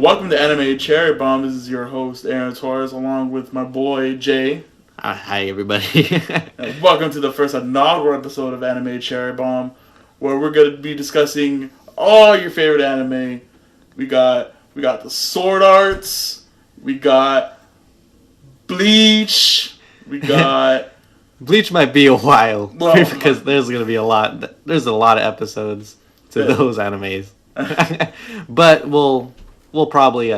Welcome to Anime Cherry Bomb. This is your host, Aaron Torres, along with my boy, Jay. Hi, everybody. Welcome to the first inaugural episode of Anime Cherry Bomb, where we're going to be discussing all your favorite anime. We got the Sword Arts, we got Bleach, we got... Bleach might be a while, Well, because there's going to be a lot of episodes to those animes. But we'll probably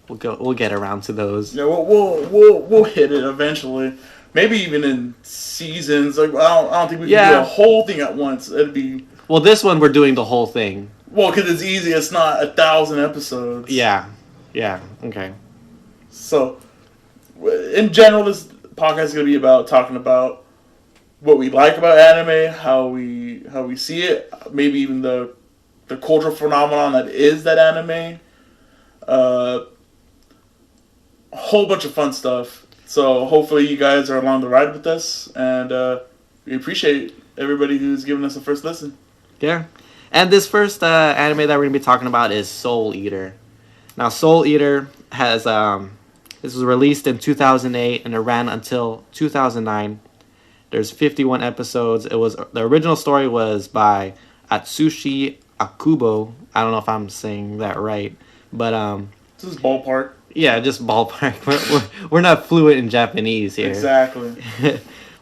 we'll get around to those. Yeah, we'll hit it eventually. Maybe even in seasons. Like I don't think we can do a whole thing at once. It'd be this one we're doing the whole thing. Well, because it's easy. It's not 1,000 episodes. Yeah. Okay. So, in general, this podcast is going to be about talking about what we like about anime, how we see it, maybe even the cultural phenomenon that is that anime. A whole bunch of fun stuff. So hopefully you guys are along the ride with us, and we appreciate everybody who's given us a first listen. Yeah. And this first anime that we're going to be talking about is Soul Eater. Now, Soul Eater has this was released in 2008 and it ran until 2009. There's 51 episodes. The original story was by Atsushi Akubo. I don't know if I'm saying that right, but this is ballpark. Yeah, just ballpark. We're not fluent in Japanese here. Exactly.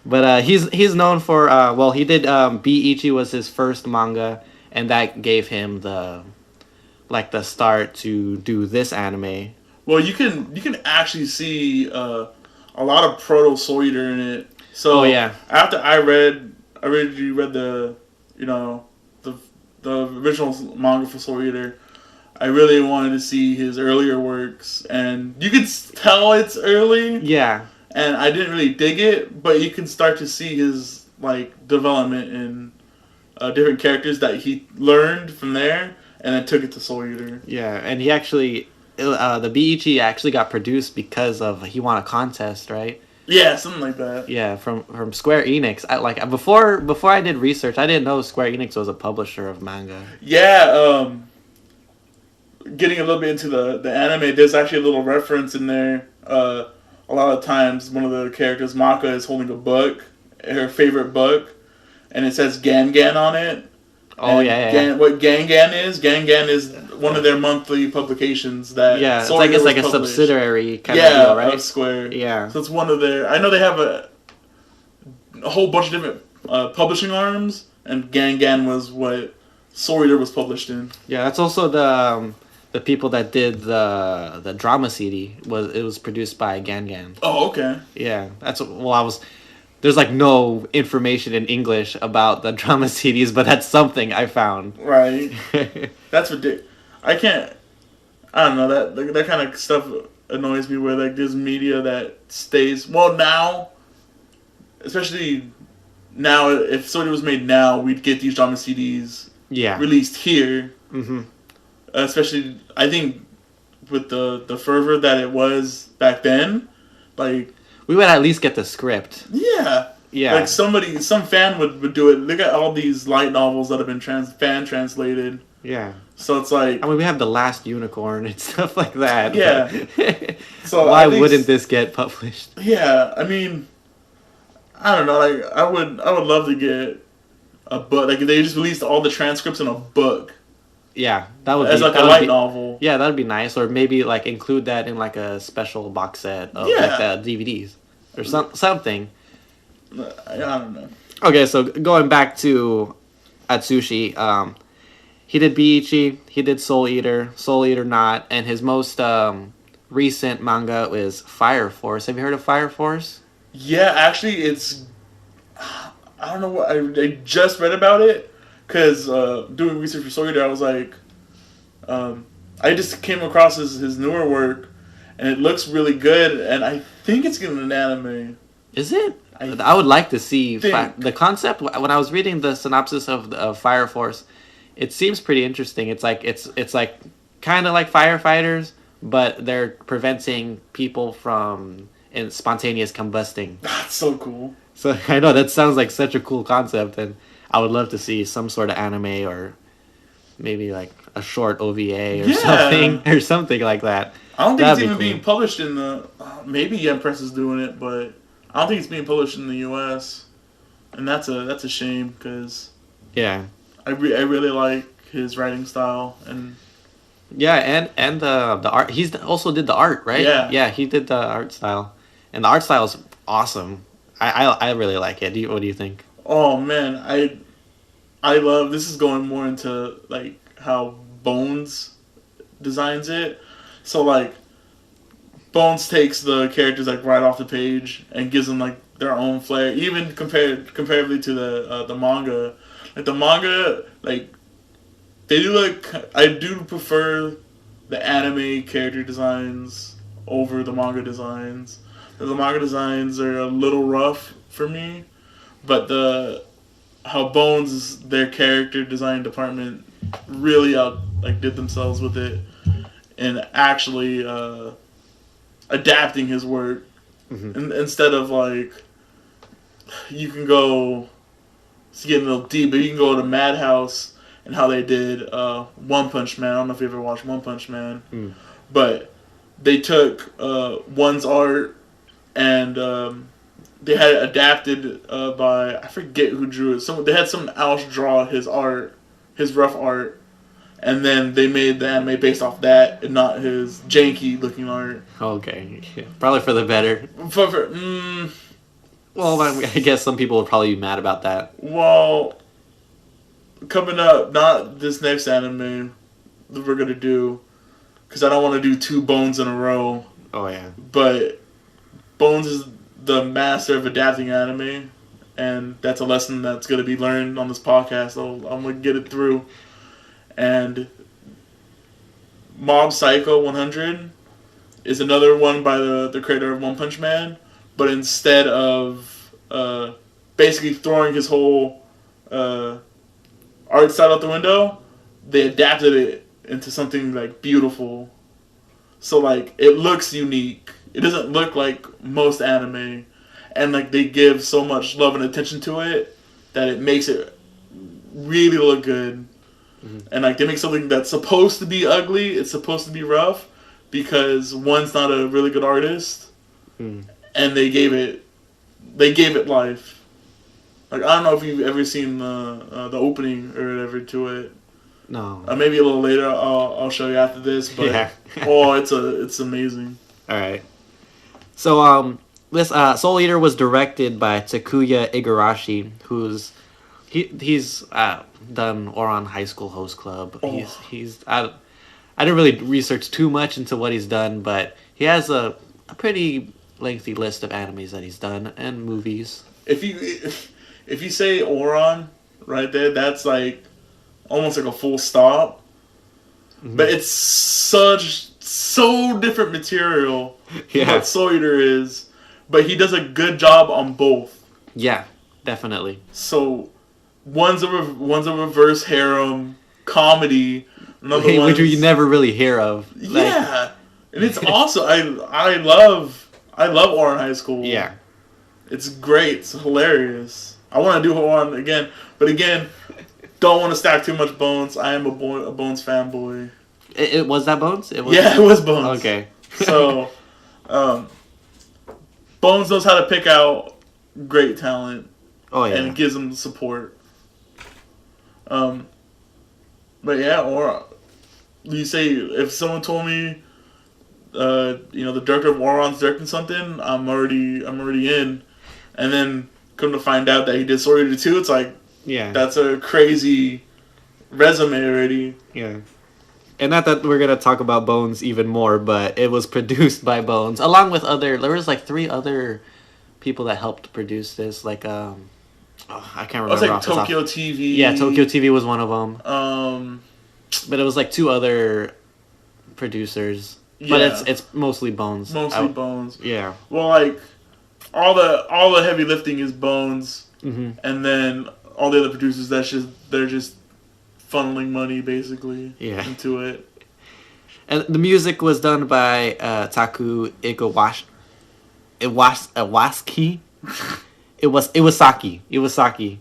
But he's known for he did Bi-Ichi was his first manga, and that gave him the start to do this anime. Well, you can actually see a lot of proto Soul Eater in it. So after I originally read the original manga for Soul Eater, I really wanted to see his earlier works, and you can tell it's early. Yeah. And I didn't really dig it, but you can start to see his development in different characters that he learned from there, and then took it to Soul Eater. Yeah, and he actually the Bi-Ichi actually got produced because he won a contest, right? Yeah, something like that. Yeah, from Square Enix. Before I did research, I didn't know Square Enix was a publisher of manga. Yeah, getting a little bit into the anime, there's actually a little reference in there. A lot of times, one of the characters, Maka, is holding a book, her favorite book, and it says Gangan on it. Oh, yeah. What Gangan is one of their monthly publications that it's like a subsidiary kind of deal, right? Of Square. Yeah. So it's one of their... I know they have a whole bunch of different publishing arms, and Gangan was what Soul Eater was published in. Yeah, that's also the people that did the drama CD. It was produced by Gangan. Oh, okay. Yeah, there's no information in English about the drama CDs, but that's something I found. Right. That's ridiculous. I don't know, that kind of stuff annoys me, where there's media that stays, now, especially now, if Soul Eater was made now, we'd get these drama CDs released here. Mm-hmm. Especially, I think, with the fervor that it was back then, we would at least get the script. Yeah. Yeah. Some fan would do it. Look at all these light novels that have been fan translated. Yeah. So it's we have The Last Unicorn and stuff like that. Yeah. So why wouldn't this get published? Yeah, I don't know. I would love to get a book. If they just released all the transcripts in a book. Yeah, that would as be a light novel. Yeah, that'd be nice. Or maybe include that in a special box set of the DVDs or something. I don't know. Okay, so going back to Atsushi, he did Bi-Ichi, he did Soul Eater not, and his most recent manga is Fire Force. Have you heard of Fire Force? Yeah, actually, it's... I don't know what... I just read about it, because doing research for Soul Eater, I was like... I just came across his newer work, and it looks really good, and I think it's getting an anime. Is it? I would like to see the concept. When I was reading the synopsis of Fire Force, it seems pretty interesting. It's kind of like firefighters, but they're preventing people from spontaneous combusting. That's so cool. So I know that sounds like such a cool concept, and I would love to see some sort of anime or maybe like a short OVA or Yeah. something like that. I don't think That'd it's be even cool. being published in the. Maybe Yen Press is doing it, but I don't think it's being published in the U.S. And that's a shame because Yeah, I really like his writing style and yeah, and the art. Also did the art, right? Yeah. Yeah, he did the art style, and the art style is awesome. I really like it. What do you think? oh man, I love this is going more into like how Bones designs it. So like Bones takes the characters like right off the page and gives them like their own flair. Even comparatively to the manga, like the manga, like they do like I do prefer the anime character designs over the manga designs. The manga designs are a little rough for me, but the how Bones their character design department really out like did themselves with it and actually adapting his work instead of like you can go it's getting a little deep, but you can go to Madhouse and how they did One Punch Man. I don't know if you ever watched One Punch Man, but they took one's art and they had it adapted by I forget who drew it. They had someone else draw his art, his rough art, and then they made the anime based off that and not his janky looking art. Okay, yeah. Probably for the better. Well, I guess some people would probably be mad about that. Well, coming up, not this next anime that we're gonna do, because I don't want to do two Bones in a row. Oh yeah. But Bones is the master of adapting anime, and that's a lesson that's gonna be learned on this podcast. So I'm gonna get it through. And Mob Psycho 100 is another one by the creator of One Punch Man, but instead of basically throwing his whole art style out the window, they adapted it into something like beautiful. So like it looks unique. It doesn't look like most anime, and like they give so much love and attention to it that it makes it really look good. And like they make something that's supposed to be ugly, it's supposed to be rough, because one's not a really good artist, and they gave it life. Like I don't know if you've ever seen the opening or whatever to it. No. Maybe a little later I'll show you after this, but Yeah. it's amazing. All right. So this Soul Eater was directed by Takuya Igarashi, he's done Oran High School Host Club. Oh. I didn't really research too much into what he's done, but he has a pretty lengthy list of animes that he's done and movies. If you say Oran right there, that's like almost like a full stop. But it's so different material from what Soul Eater is. But he does a good job on both. Yeah, definitely. So one's a reverse harem comedy. Another one, which you never really hear of. Yeah, and it's awesome. I love Oran High School. Yeah, it's great. It's hilarious. I want to do Oran again, but again, don't want to stack too much Bones. I am a Bones fanboy. It was that Bones? It was. Yeah, it was Bones. Okay. So, Bones knows how to pick out great talent. Oh yeah, and it gives them support. But yeah, or you say if someone told me, the director of Oran's directing something, I'm already in, and then come to find out that he did Soul Eater 2, it's like, yeah, that's a crazy resume already. Yeah. And not that we're gonna talk about Bones even more, but it was produced by Bones along with there was like 3 other people that helped produce this, like I can't remember. It was like Tokyo TV. Yeah, Tokyo TV was one of them. But it was like 2 other producers. Yeah. But it's mostly Bones. Mostly Bones. Yeah. Well, like all the heavy lifting is Bones, and then all the other producers they're just funneling money basically into it. And the music was done by Taku Iwasaki. Iwasaki.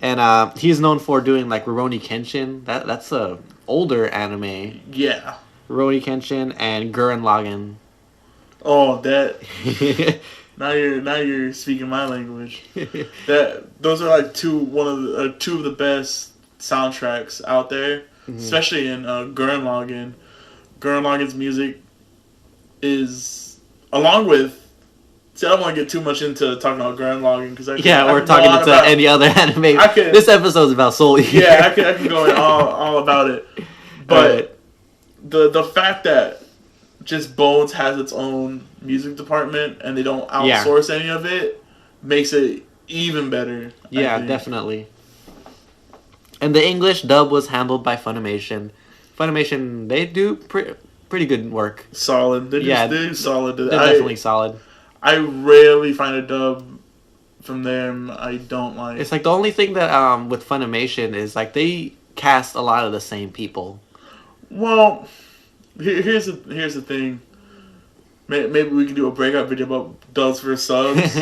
And he's known for doing like Rurouni Kenshin. That's a older anime. Yeah. Rurouni Kenshin and Gurren Lagann. Oh, that. Now you're speaking my language. Those are like two of the best soundtracks out there, especially in Gurren Lagann. Gurren Lagann's music is, along with. See, I don't want to get too much into talking about Gurren Lagann because we're talking into any other anime. This episode's about Soul Eater. Yeah, I can go in all about it, but the fact that just Bones has its own music department and they don't outsource any of it makes it even better. Yeah, definitely. And the English dub was handled by Funimation. Funimation, they do pretty good work. Solid. They're solid. They're definitely solid. I rarely find a dub from them I don't like. It's like the only thing that with Funimation is like they cast a lot of the same people. Well, here's the thing. Maybe we can do a breakout video about dubs versus subs.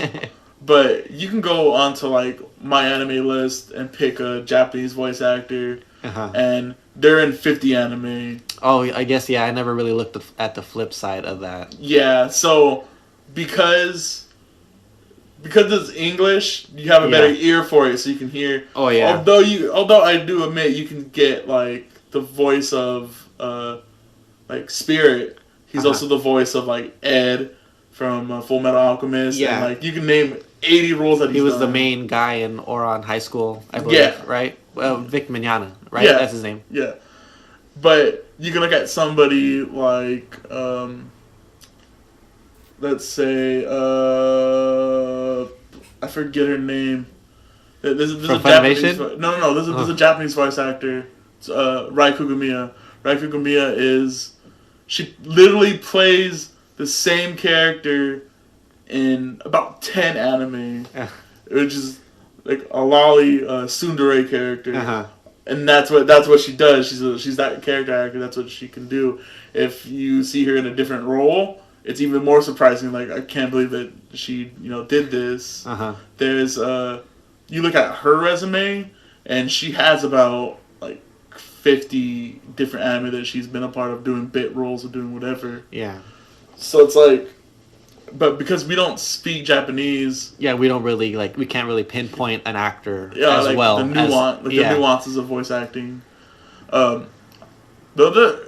But you can go onto like my anime list and pick a Japanese voice actor, and they're in 50 anime. Oh, I guess I never really looked at the flip side of that. Yeah, so because it's English, you have a better ear for it, so you can hear. Oh yeah. Although I do admit you can get like the voice of like Spirit. He's also the voice of like Ed from Full Metal Alchemist. Yeah. And like you can name 80 roles that he was the main guy in Oran High School, I believe. Yeah. Right. Well, Vic Mignogna, right? Yeah. That's his name. Yeah. But you can look at somebody like let's say I forget her name. There's a Japanese. No. There's a Japanese voice actor. It's, Rai Kugumiya. Rai Kugumiya she literally plays the same character in about 10 anime, which is like a lolly tsundere character. And that's what she does. She's that character actor. That's what she can do. If you see her in a different role, it's even more surprising. Like, I can't believe that she did this. There's you look at her resume, and she has about like 50 different anime that she's been a part of, doing bit roles or doing whatever. Yeah. So it's like, but because we don't speak Japanese, we don't really we can't really pinpoint an actor as like well. The nuances of voice acting. I'm gonna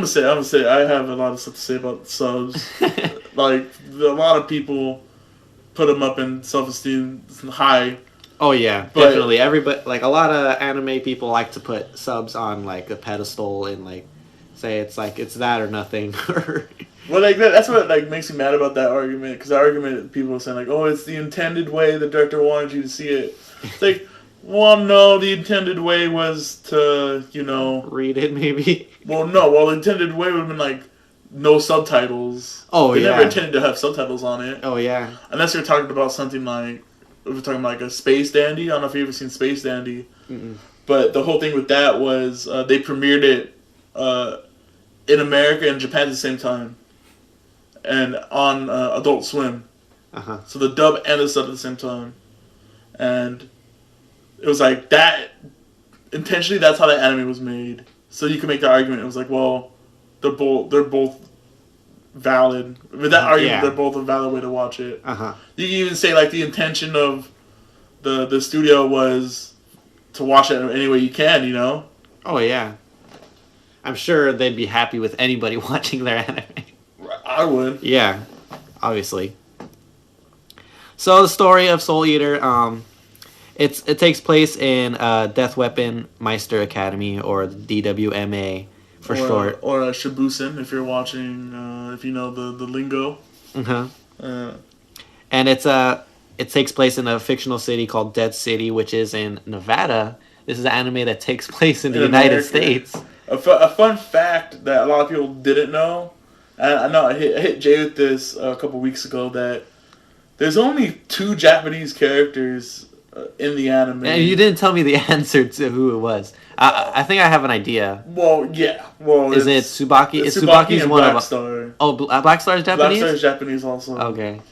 say I have a lot of stuff to say about subs. Like a lot of people put them up in self-esteem high. Oh yeah, definitely. Everybody, like a lot of anime people, like to put subs on like a pedestal and like say it's that or nothing. Well, like that's what like makes me mad about that argument, because the argument people are saying like, oh, it's the intended way the director wanted you to see it. It's like, well, no, the intended way was to read it maybe. Well, no, the intended way would have been like no subtitles. Oh, they never intended to have subtitles on it. Oh yeah. Unless you're talking about something like, we're talking about like a Space Dandy. I don't know if you've ever seen Space Dandy. Mm-mm. But the whole thing with that was they premiered it in America and Japan at the same time, and on Adult Swim. So the dub and the sub at the same time, and it was like that. Intentionally, that's how that anime was made. So you can make the argument. It was like, well, they're both valid. With that argument, they're both a valid way to watch it. You can even say like the intention of the studio was to watch it any way you can. Oh yeah. I'm sure they'd be happy with anybody watching their anime. I would. Yeah, obviously. So the story of Soul Eater, it takes place in Death Weapon Meister Academy, or the DWMA for short, or Shibusen if you're watching, if you know the lingo. And it takes place in a fictional city called Dead City, which is in Nevada. This is an anime that takes place in the United States. A fun fact that a lot of people didn't know, and I know I hit Jay with this a couple weeks ago, that there's only 2 Japanese characters in the anime. And you didn't tell me the answer to who it was. I think I have an idea. Well, yeah. Well, is it Tsubaki? Tsubaki and one Black of Star. Oh, Black Star is Japanese? Black Star is Japanese also. Okay.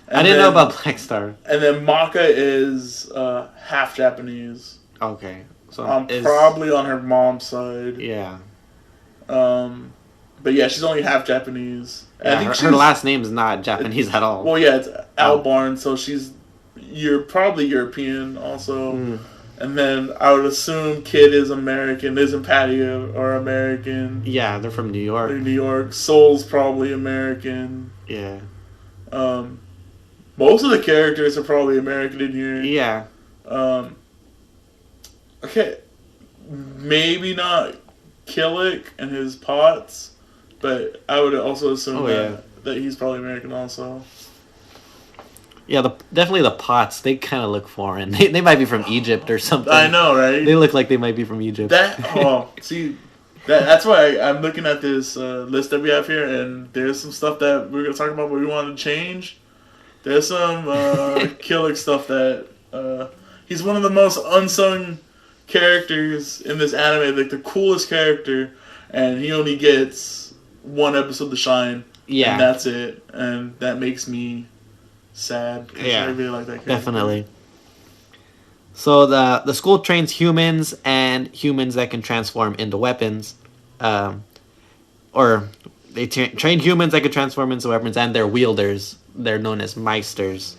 I didn't know about Black Star. And then Maka is half Japanese. Okay, so Probably on her mom's side. Yeah. But yeah, she's only half Japanese. Yeah, I think her last name is not Japanese at all. Well, yeah, it's Albarn, so you're probably European also. Mm. And then I would assume Kid is American. Liz and Patty are American. Yeah, they're from New York. They're New York. Soul's probably American. Yeah. Most of the characters are probably American in here. Yeah. Okay, maybe not Killick and his pots, but I would also assume that he's probably American also. Yeah, definitely the pots. They kind of look foreign. They might be from Egypt or something. I know, right? They look like they might be from Egypt. That's why I'm looking at this list that we have here, and there's some stuff that we're gonna talk about what we want to change. There's some Killick stuff that he's one of the most unsung characters in this anime, like the coolest character, and he only gets one episode to shine. Yeah, and that's it, and that makes me sad. Yeah, I really like that character. Definitely. So the school trains humans and humans that can transform into weapons, or they train humans that can transform into weapons, and they're wielders. They're known as Meisters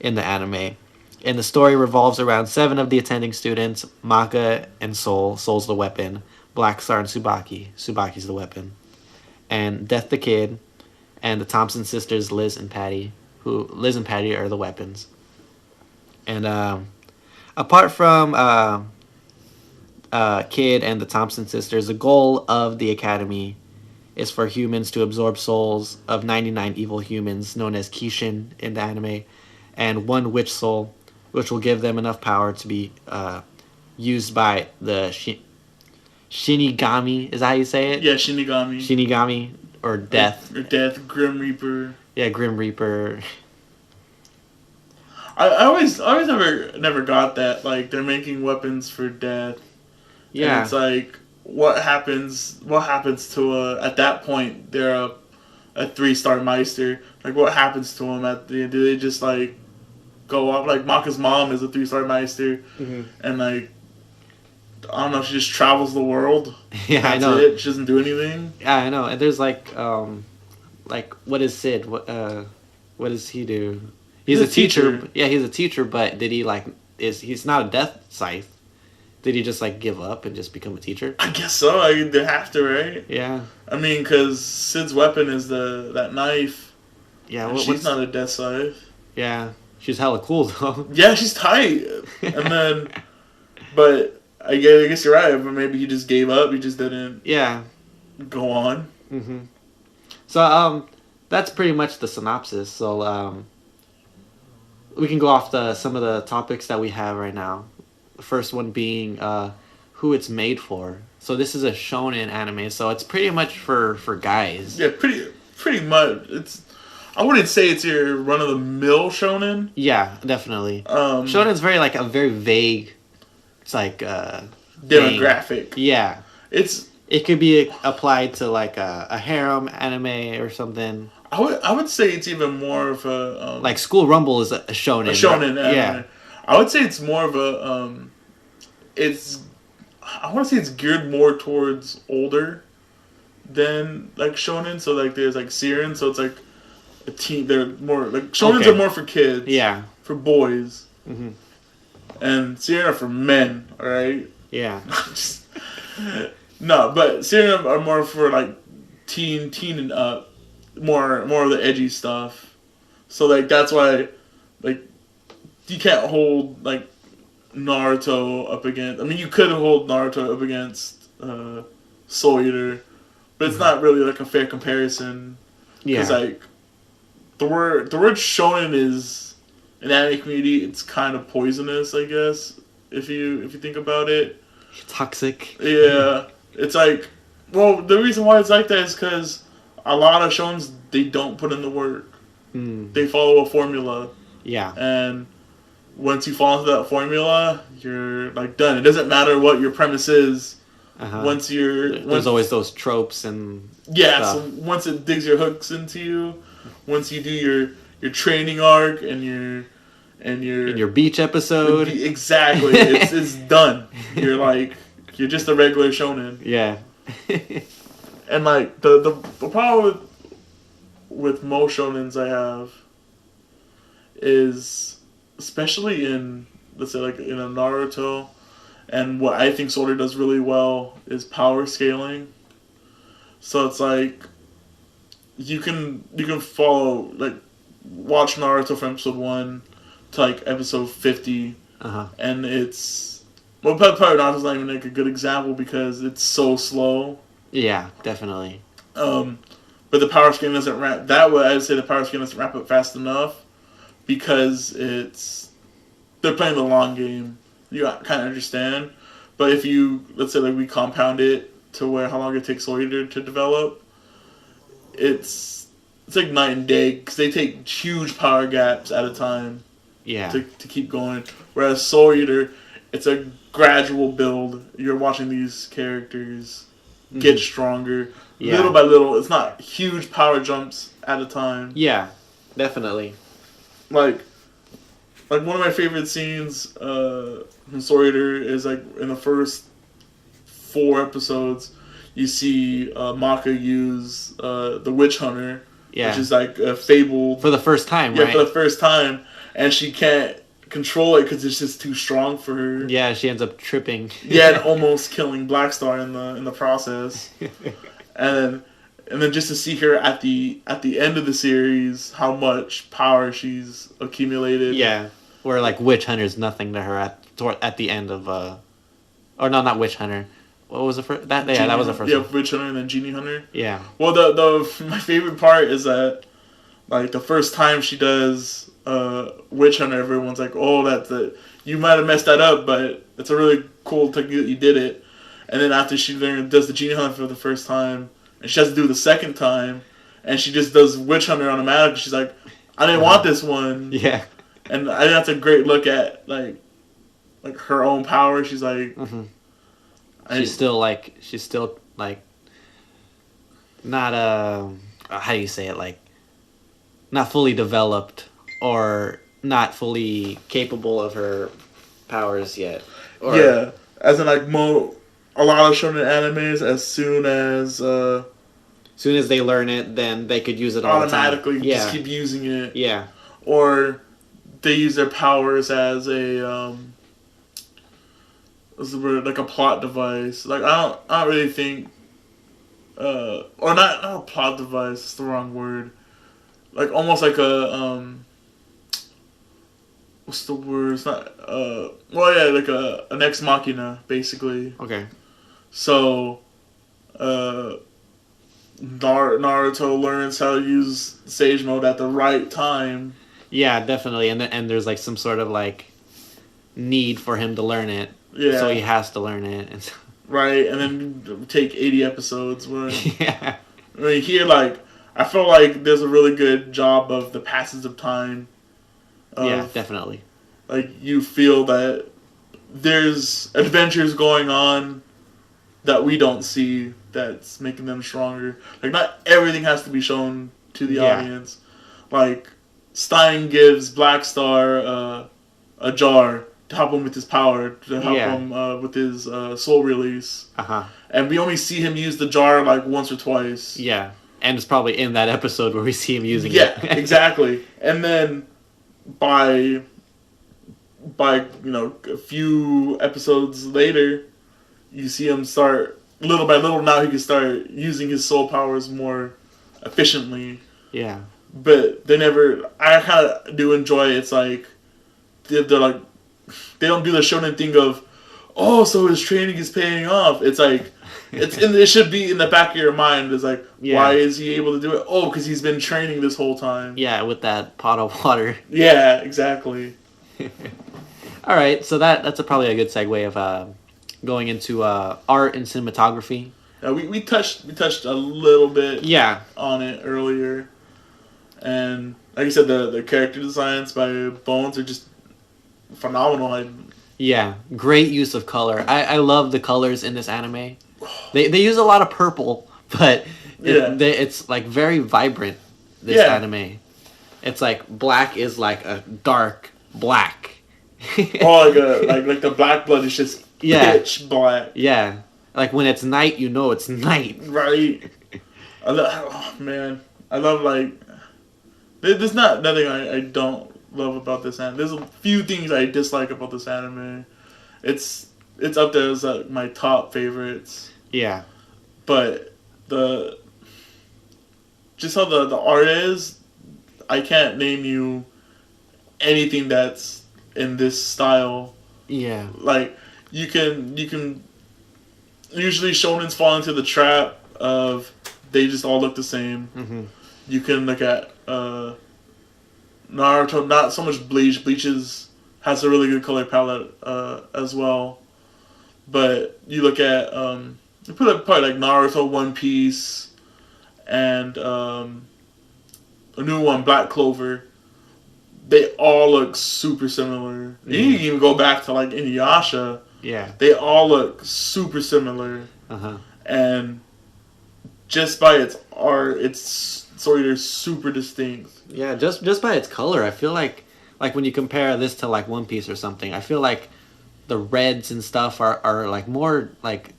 in the anime. And the story revolves around 7 of the attending students: Maka and Soul. Soul's the weapon. Black Star and Tsubaki. Tsubaki's the weapon. And Death the Kid, and the Thompson sisters, Liz and Patty. Liz and Patty are the weapons. And apart from Kid and the Thompson sisters, the goal of the academy is for humans to absorb souls of 99 evil humans, known as Kishin in the anime, and 1 witch soul, which will give them enough power to be used by the Shinigami. Is that how you say it? Yeah, Shinigami. Shinigami, or Death. Or Death, Grim Reaper. Yeah, Grim Reaper. I always never got that. Like, they're making weapons for death. Yeah. And it's like, what happens to at that point, they're a 3-star Meister. Like, what happens to them at the end? Do they just, like, go off? Like, Maka's mom is a 3-star Meister. Mm-hmm. And, like, I don't know, she just travels the world. Yeah, That's I know. It. She doesn't do anything. Yeah, I know. And there's, like, what is Sid? What does he do? He's a teacher. Yeah, he's a teacher, but did he, like, he's not a death scythe. Did he just, like, give up and just become a teacher? I guess so. They have to, right? Yeah. I mean, because Sid's weapon is that knife. Yeah, she's not a death scythe. Yeah, she's hella cool, though. Yeah, she's tight. And then, but I guess you're right, but maybe he just gave up. He just didn't go on. Mm-hmm. So, that's pretty much the synopsis. So, we can go off some of the topics that we have right now. The first one being who it's made for. So this is a shonen anime, so it's pretty much for guys. Yeah, pretty much. I wouldn't say it's your run-of-the-mill shonen. Yeah, definitely. Shonen's a very vague. It's like demographic. Thing. Yeah, it could be applied to like a harem anime or something. I would say it's even more of a like School Rumble is a shonen. A shonen, right? Yeah. I would say it's more of a I want to say it's geared more towards older than like shonen. So like there's like Siren, so it's like a teen. They're more like shonens are more for kids. Yeah. For boys. Mm-hmm. And Siren are for men. All right. Yeah. No, but Siren are more for like teen and up. More of the edgy stuff. So like that's why like you can't hold like Naruto up against. I mean, you could hold Naruto up against Soul Eater, but it's not really like a fair comparison. Yeah. Because like the word shonen is in anime community, it's kind of poisonous, I guess. If you think about it, toxic. Yeah, it's like, well, the reason why it's like that is because a lot of shonens, they don't put in the work. They follow a formula. Yeah. And once you fall into that formula, you're like done. It doesn't matter what your premise is. Uh-huh. There's always those tropes and stuff. So once it digs your hooks into you, once you do your training arc and In your beach episode. exactly. It's done. You're just a regular shonen. Yeah. And like the problem with most shonens I have is, especially in, let's say, like in a Naruto, and what I think Soul Eater does really well is power scaling. So it's like you can follow, like, watch Naruto from episode 1 to like episode 50, and it's, well, probably Naruto's not even like a good example because it's so slow. Yeah, definitely. But the power scaling doesn't wrap that way. I'd say the power scaling doesn't wrap up fast enough because they're playing the long game. You kind of understand. But if you, let's say, like, we compound it to where how long it takes Soul Eater to develop, it's like night and day because they take huge power gaps at a time. Yeah. To keep going. Whereas Soul Eater, it's a gradual build. You're watching these characters get stronger little by little. It's not huge power jumps at a time. Yeah, definitely. Like one of my favorite scenes from Soul Eater is like in the first 4 episodes, you see Maka use the Witch Hunter, which is like a fable for the first time. Yeah, right? for the first time, and she can't control it because it's just too strong for her. Yeah, she ends up tripping. Yeah, and almost killing Blackstar in the process. and then just to see her at the end of the series, how much power she's accumulated. Yeah, where like Witch Hunter's nothing to her at the end of or no, not Witch Hunter. What was the first? That was the first. Yeah, one. Witch Hunter and then Genie Hunter. Yeah. Well, my favorite part is that, like, the first time she does Witch Hunter, everyone's like, "Oh, that's it. You might have messed that up, but it's a really cool technique that you did it." And then after she does the Genie Hunter for the first time, and she has to do it the second time, and she just does Witch Hunter automatically. She's like, "I didn't want this one." Yeah. And I think that's a great look at like her own power. She's like, she's still like not how do you say it, like not fully developed or not fully capable of her powers yet. Or, yeah, as in like a lot of shonen animes, as soon as they learn it, then they could use it all automatically the time. just keep using it. Yeah. Or they use their powers as a what's the word, like a plot device. Like I don't really think or not a plot device, it's the wrong word. Like almost like a what's the word? It's not well, yeah, like an ex machina basically. Okay. So Naruto learns how to use Sage Mode at the right time. Yeah, definitely, and there's like some sort of like need for him to learn it. Yeah. So he has to learn it. And right, and then take 80 episodes. Where yeah. I mean, here, like, I feel like there's a really good job of the passage of time. Yeah, definitely. Like, you feel that there's adventures going on that we don't see that's making them stronger. Like, not everything has to be shown to the audience. Like, Stein gives Blackstar a jar to help him with his power, to help him with his soul release. And we only see him use the jar like once or twice. Yeah, and it's probably in that episode where we see him using it. Yeah, exactly. And then by a few episodes later, you see him start little by little. Now he can start using his soul powers more efficiently. Yeah. But they never. I kind of do enjoy it. It's like they're like, they don't do the shonen thing of, oh, so his training is paying off. It's like it should be in the back of your mind. It's like, why is he able to do it? Oh, because he's been training this whole time. Yeah, with that pot of water. Yeah, exactly. All right, so that's probably a good segue of going into art and cinematography. We touched a little bit. Yeah. On it earlier, and like I said, the character designs by Bones are just phenomenal. Yeah, great use of color. I love the colors in this anime. They use a lot of purple, but it's like very vibrant. This anime, It's like black is like a dark black. Oh, like the black blood is just Yeah. pitch black, Yeah. Like when it's night, you know it's night. right? Oh man, I love like. There's not nothing I don't love about this anime. There's a few things I dislike about this anime. It's up there as like my top favorites, Yeah. but just how the art is, I can't name you anything that's in this style. Yeah. Like you can usually shonens fall into the trap of they just all look the same. Mm-hmm. You can look at Naruto, not so much Bleach. Bleach has a really good color palette as well. But you look at you put up probably like Naruto, One Piece, and a new one, Black Clover. They all look super similar. Mm-hmm. You can even go back to like Inuyasha. Yeah. They all look super similar, Uh-huh. and just by its art, its story is super distinct. Yeah, just by its color, I feel like when you compare this to like One Piece or something, I feel like the reds and stuff are like more like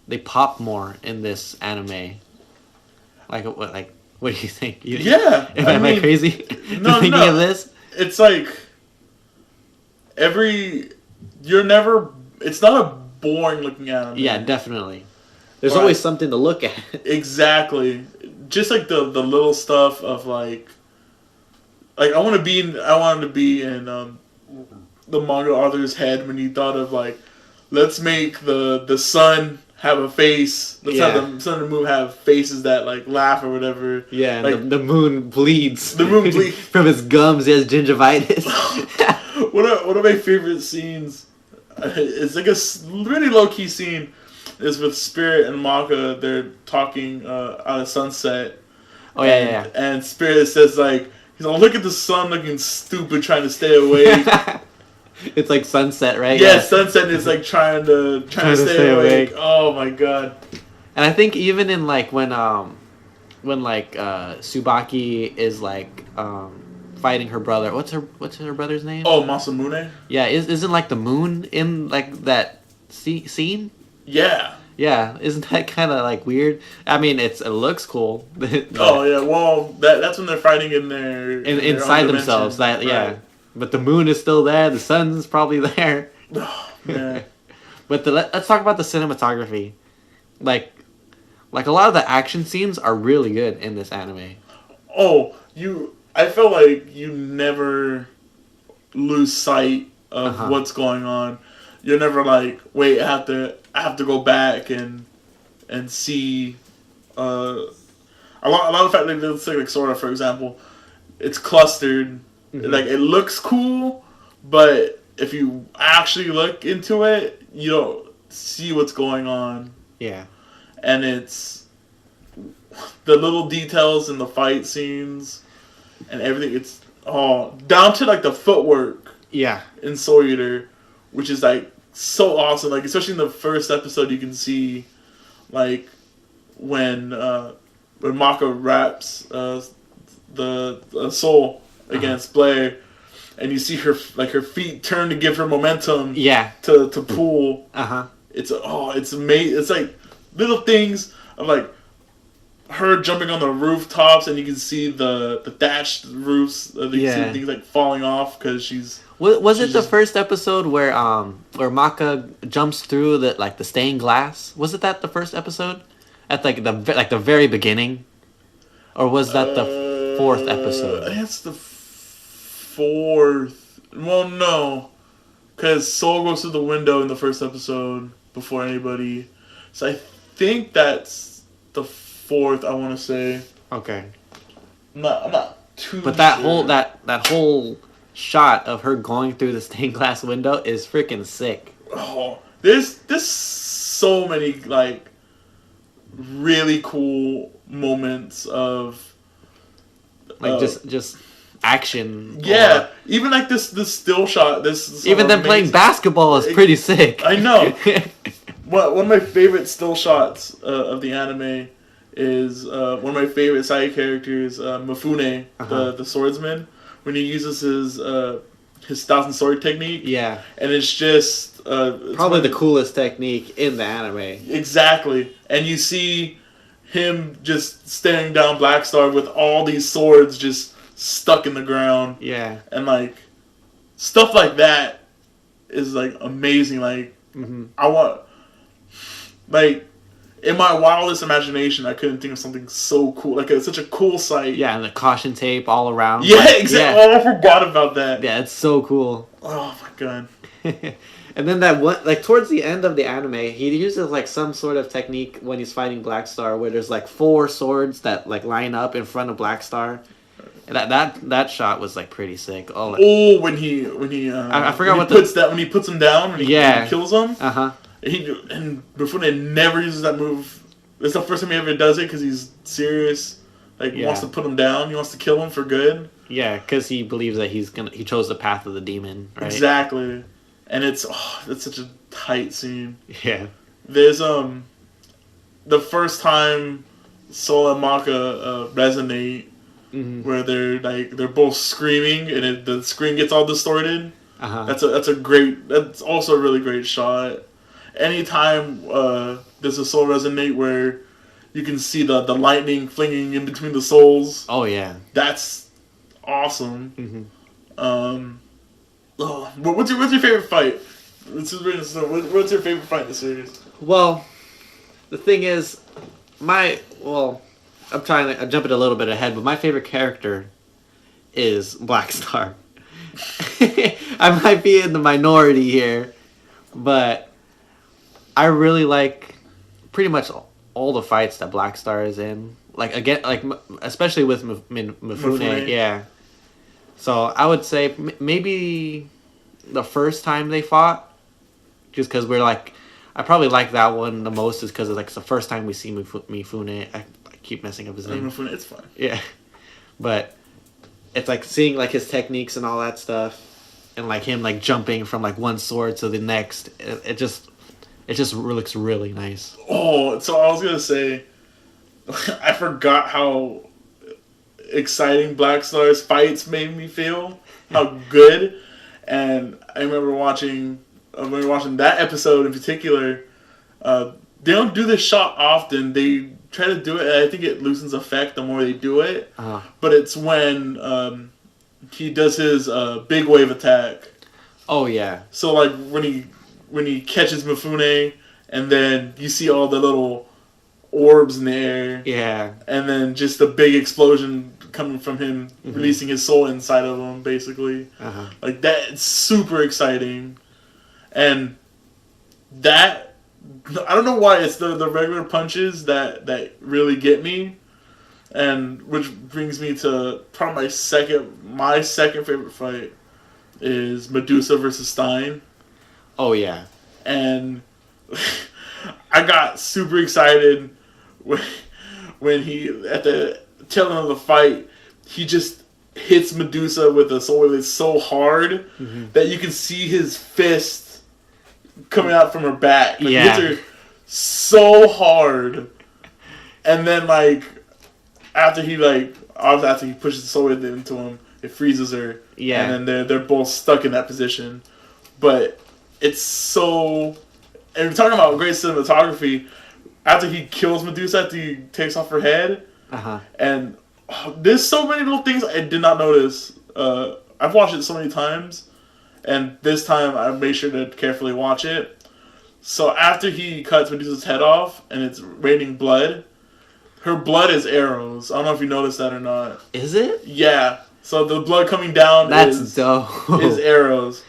they pop more in this anime. Like what do you think? Yeah, Am I crazy? No, thinking no. of this? It's like it's not a boring looking anime. Yeah, definitely. There's Right. always something to look at. Exactly. Just like the little stuff of like I wanted to be in the manga author's head when he thought of like, let's make the sun have a face. Let's Yeah. have the sun and the moon have faces that like laugh or whatever. Yeah, and Like- the moon bleeds. The moon bleeds. from his gums. He has gingivitis. One of my favorite scenes, it's like a really low key scene, is with Spirit and Maka. They're talking out of Sunset. Oh yeah, And Spirit says like, he's like, look at the sun looking stupid trying to stay awake. yeah. It's like sunset, right? Yeah, Sunset is like trying to stay awake. Oh my god. And I think even in like when Tsubaki is like fighting her brother. What's her brother's name? Oh, Masamune? Yeah, isn't like the moon in like that scene? Yeah. Yeah, isn't that kind of like weird? I mean, it looks cool. but- Oh yeah. Well, that's when they're fighting in their their inside own themselves. That dimension. yeah, but the moon is still there. The sun's probably there. Right. Oh, man. But let's talk about the cinematography. Like a lot of the action scenes are really good in this anime. Oh, I feel like you never lose sight of Uh-huh. what's going on. You're never like, wait, I have to go back and see a lot of the fact that let's say like Sora, for example, it's clustered. Mhm. Like it looks cool, but if you actually look into it, you don't see what's going on. Yeah. And it's the little details in the fight scenes and everything. It's down to like the footwork Yeah. in Soul Eater, which is like so awesome. Like especially in the first episode, you can see like when Maka wraps the soul against Blair, and you see her feet turn to give her momentum. Yeah. To pull. Uh-huh. It's amazing. It's like little things of like her jumping on the rooftops, and you can see the thatched roofs. You can Yeah. see things like falling off because she's. Was it She's the just- first episode where Maka jumps through the stained glass? Was it that the first episode? At like the very beginning? Or was that the fourth I episode? think it's the fourth. Well, no, because Soul goes through the window in the first episode before anybody. So I think that's the fourth. I want to say. Okay. I'm not too. But that sure. whole that whole shot of her going through the stained glass window is freaking sick. Oh, there's so many like really cool moments of Like just action. yeah, even like this still shot. Even them playing amazing- basketball is pretty sick. I know. One of my favorite still shots of the anime is one of my favorite side characters, Mifune, Uh-huh. the swordsman. when he uses his thousand sword technique. Yeah. And it's just Probably the coolest technique in the anime. Exactly. And you see him just staring down Blackstar with all these swords just stuck in the ground. Yeah. And like stuff like that is like amazing. Like I want like in my wildest imagination I couldn't think of something so cool. Like it's such a cool sight. Yeah, and the caution tape all around. Yeah, like, exactly. Yeah. Oh, I forgot about that. Yeah, it's so cool. Oh my god. And then that one, like towards the end of the anime, he uses like some sort of technique when he's fighting Blackstar, where there's like 4 swords that like line up in front of Blackstar. And that shot was like pretty sick. Oh, like, when he I forgot when what he puts that when he puts him down when he kills him. And Mifune never uses that move. It's the first time he ever does it because he's serious. Like wants to put him down. He wants to kill him for good. Yeah, because he believes that he chose the path of the demon. Right? Exactly, and it's such a tight scene. Yeah. There's the first time Soul and Maka resonate, where they're both screaming and the screen gets all distorted. That's also a really great shot. Anytime there's a soul resonate where you can see the lightning flinging in between the souls. Oh yeah, that's awesome. What's your favorite fight? What's your favorite fight in the series? Well, the thing is, I'm jumping a little bit ahead, but my favorite character is Blackstar. I might be in the minority here, but I really like pretty much all the fights that Blackstar is in. Like again, like especially with Mifune, yeah. So I would say maybe the first time they fought, just because we're like, I probably like that one the most, is because it's the first time we see Mifune. I keep messing up his name. Mifune, it's fine. Yeah, but it's like seeing like his techniques and all that stuff, and like him like jumping from like one sword to the next. It just looks really nice. Oh, so I was gonna say, I forgot how exciting Blackstar's fights made me feel. How good, and I remember watching that episode in particular. They don't do this shot often. They try to do it, and I think it loses effect the more they do it. But it's when he does his big wave attack. Oh yeah. So like when he catches Mifune, and then you see all the little orbs in the air. Yeah. And then just a big explosion coming from him, releasing his soul inside of him, basically. Like that's super exciting, and that. I don't know why it's the regular punches that really get me, and which brings me to probably my second favorite fight is Medusa versus Stein. Oh yeah, and I got super excited when he at the tail end of the fight he just hits Medusa with a soul wave that's so hard that you can see his fist coming out from her back. Like, hits her so hard. And then after he pushes the soul wave into him, it freezes her. Yeah. And then they're both stuck in that position. But it's so, and we're talking about great cinematography. After he kills Medusa, after he takes off her head, and there's so many little things I did not notice. I've watched it so many times, and this time I made sure to carefully watch it. So after he cuts Medusa's head off and it's raining blood, her blood is arrows. I don't know if you noticed that or not. Is it? Yeah. So the blood coming down is arrows.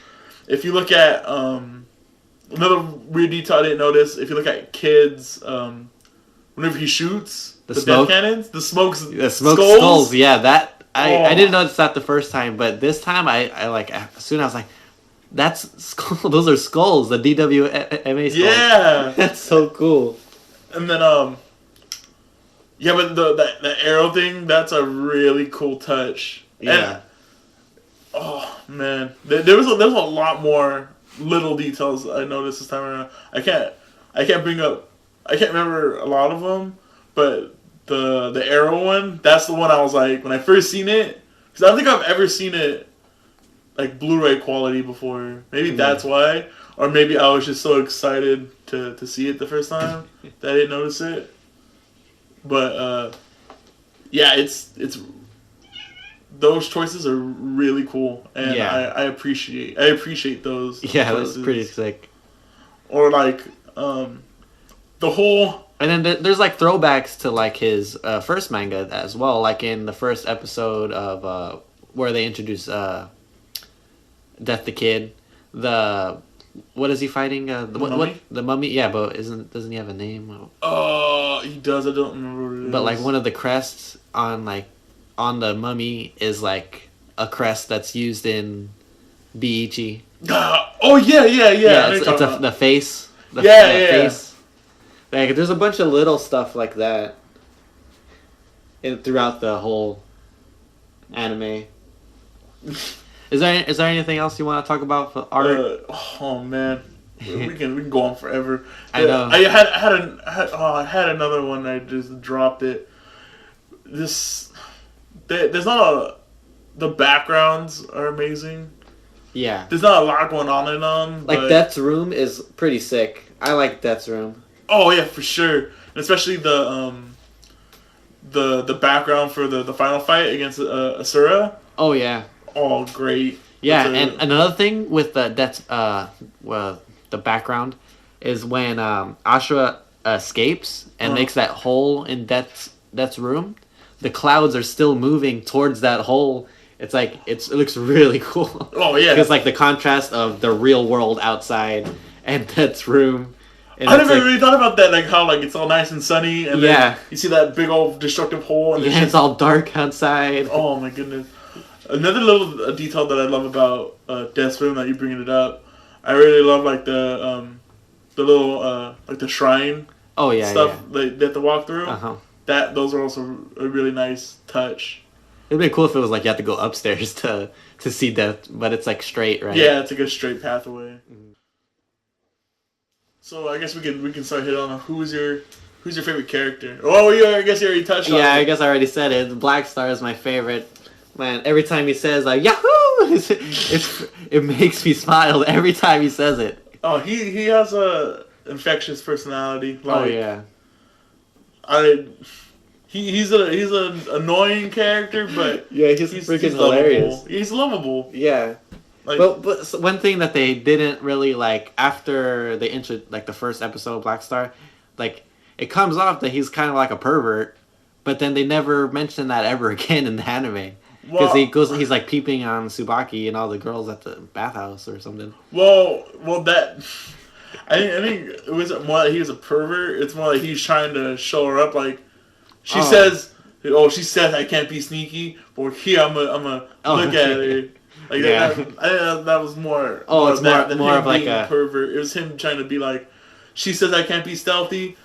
If you look at another weird detail I didn't notice, if you look at Kid's whenever he shoots the death cannons, the smoke skulls. Yeah, that I didn't notice that the first time, but this time I like as soon as I was like, that's skull. Those are skulls. The DWMA skulls. Yeah, that's so cool. And then but the arrow thing, that's a really cool touch. Yeah. And, oh man, there's a lot more little details I noticed this time around. I can't remember a lot of them, but the arrow one, that's the one I was like, when I first seen it, because I don't think I've ever seen it like Blu-ray quality before. Maybe that's why, or maybe I was just so excited to see it the first time that I didn't notice it. But yeah, it's those choices are really cool, and I appreciate those. Yeah, choices. that's pretty sick. Or like the whole. And then there's like throwbacks to like his first manga as well, like in the first episode of where they introduce Death the Kid. What is he fighting? The mummy? Yeah, but doesn't he have a name? He does. I don't remember what it is. But like one of the crests on the mummy is like a crest that's used in Biichi. Oh yeah. It's the face. The face. Like, there's a bunch of little stuff like that throughout the whole anime. Is there anything else you want to talk about for art? Oh man, we can go on forever. I know. I had another one. I just dropped it. There's not the backgrounds are amazing. Yeah. There's not a lot going on in them. Like Death's room is pretty sick. I like Death's room. Oh yeah, for sure, and especially the background for the final fight against Asura. Oh yeah. Oh great. Yeah, and another thing with the background is when Ashura escapes and makes that hole in Death's room. The clouds are still moving towards that hole. It's like it looks really cool. Oh yeah. Because like the contrast of the real world outside and Death's room. And I never really thought about that, like how like it's all nice and sunny, and then you see that big old destructive hole, and it's all dark outside. Oh my goodness! Another little detail that I love about Death's room that you bringing it up, I really love like the little like the shrine. Oh yeah, stuff they have to walk through. Those are also a really nice touch. It'd be cool if it was like you have to go upstairs to see Death, but it's like straight, right? Yeah, it's like a straight pathway. Mm-hmm. So I guess we can start hitting on who's your favorite character. Oh yeah, I guess you already touched on it. Yeah, I guess I already said it. Black Star is my favorite. Man, every time he says like Yahoo, it makes me smile every time he says it. Oh, he has a infectious personality. Like, oh yeah. He's an annoying character, but yeah, he's freaking hilarious. Lovable. He's lovable. Yeah. Like, but one thing that they didn't really like after they like the first episode of Black Star, like it comes off that he's kind of like a pervert, but then they never mention that ever again in the anime because he's like peeping on Tsubaki and all the girls at the bathhouse or something. Well, that I think it wasn't more that he was a pervert. It's more like he's trying to show her up. Like she says, she says I can't be sneaky, but here I'm a look at her. Like that was more. Oh, it's more of like a pervert. It was him trying to be like, she says I can't be stealthy,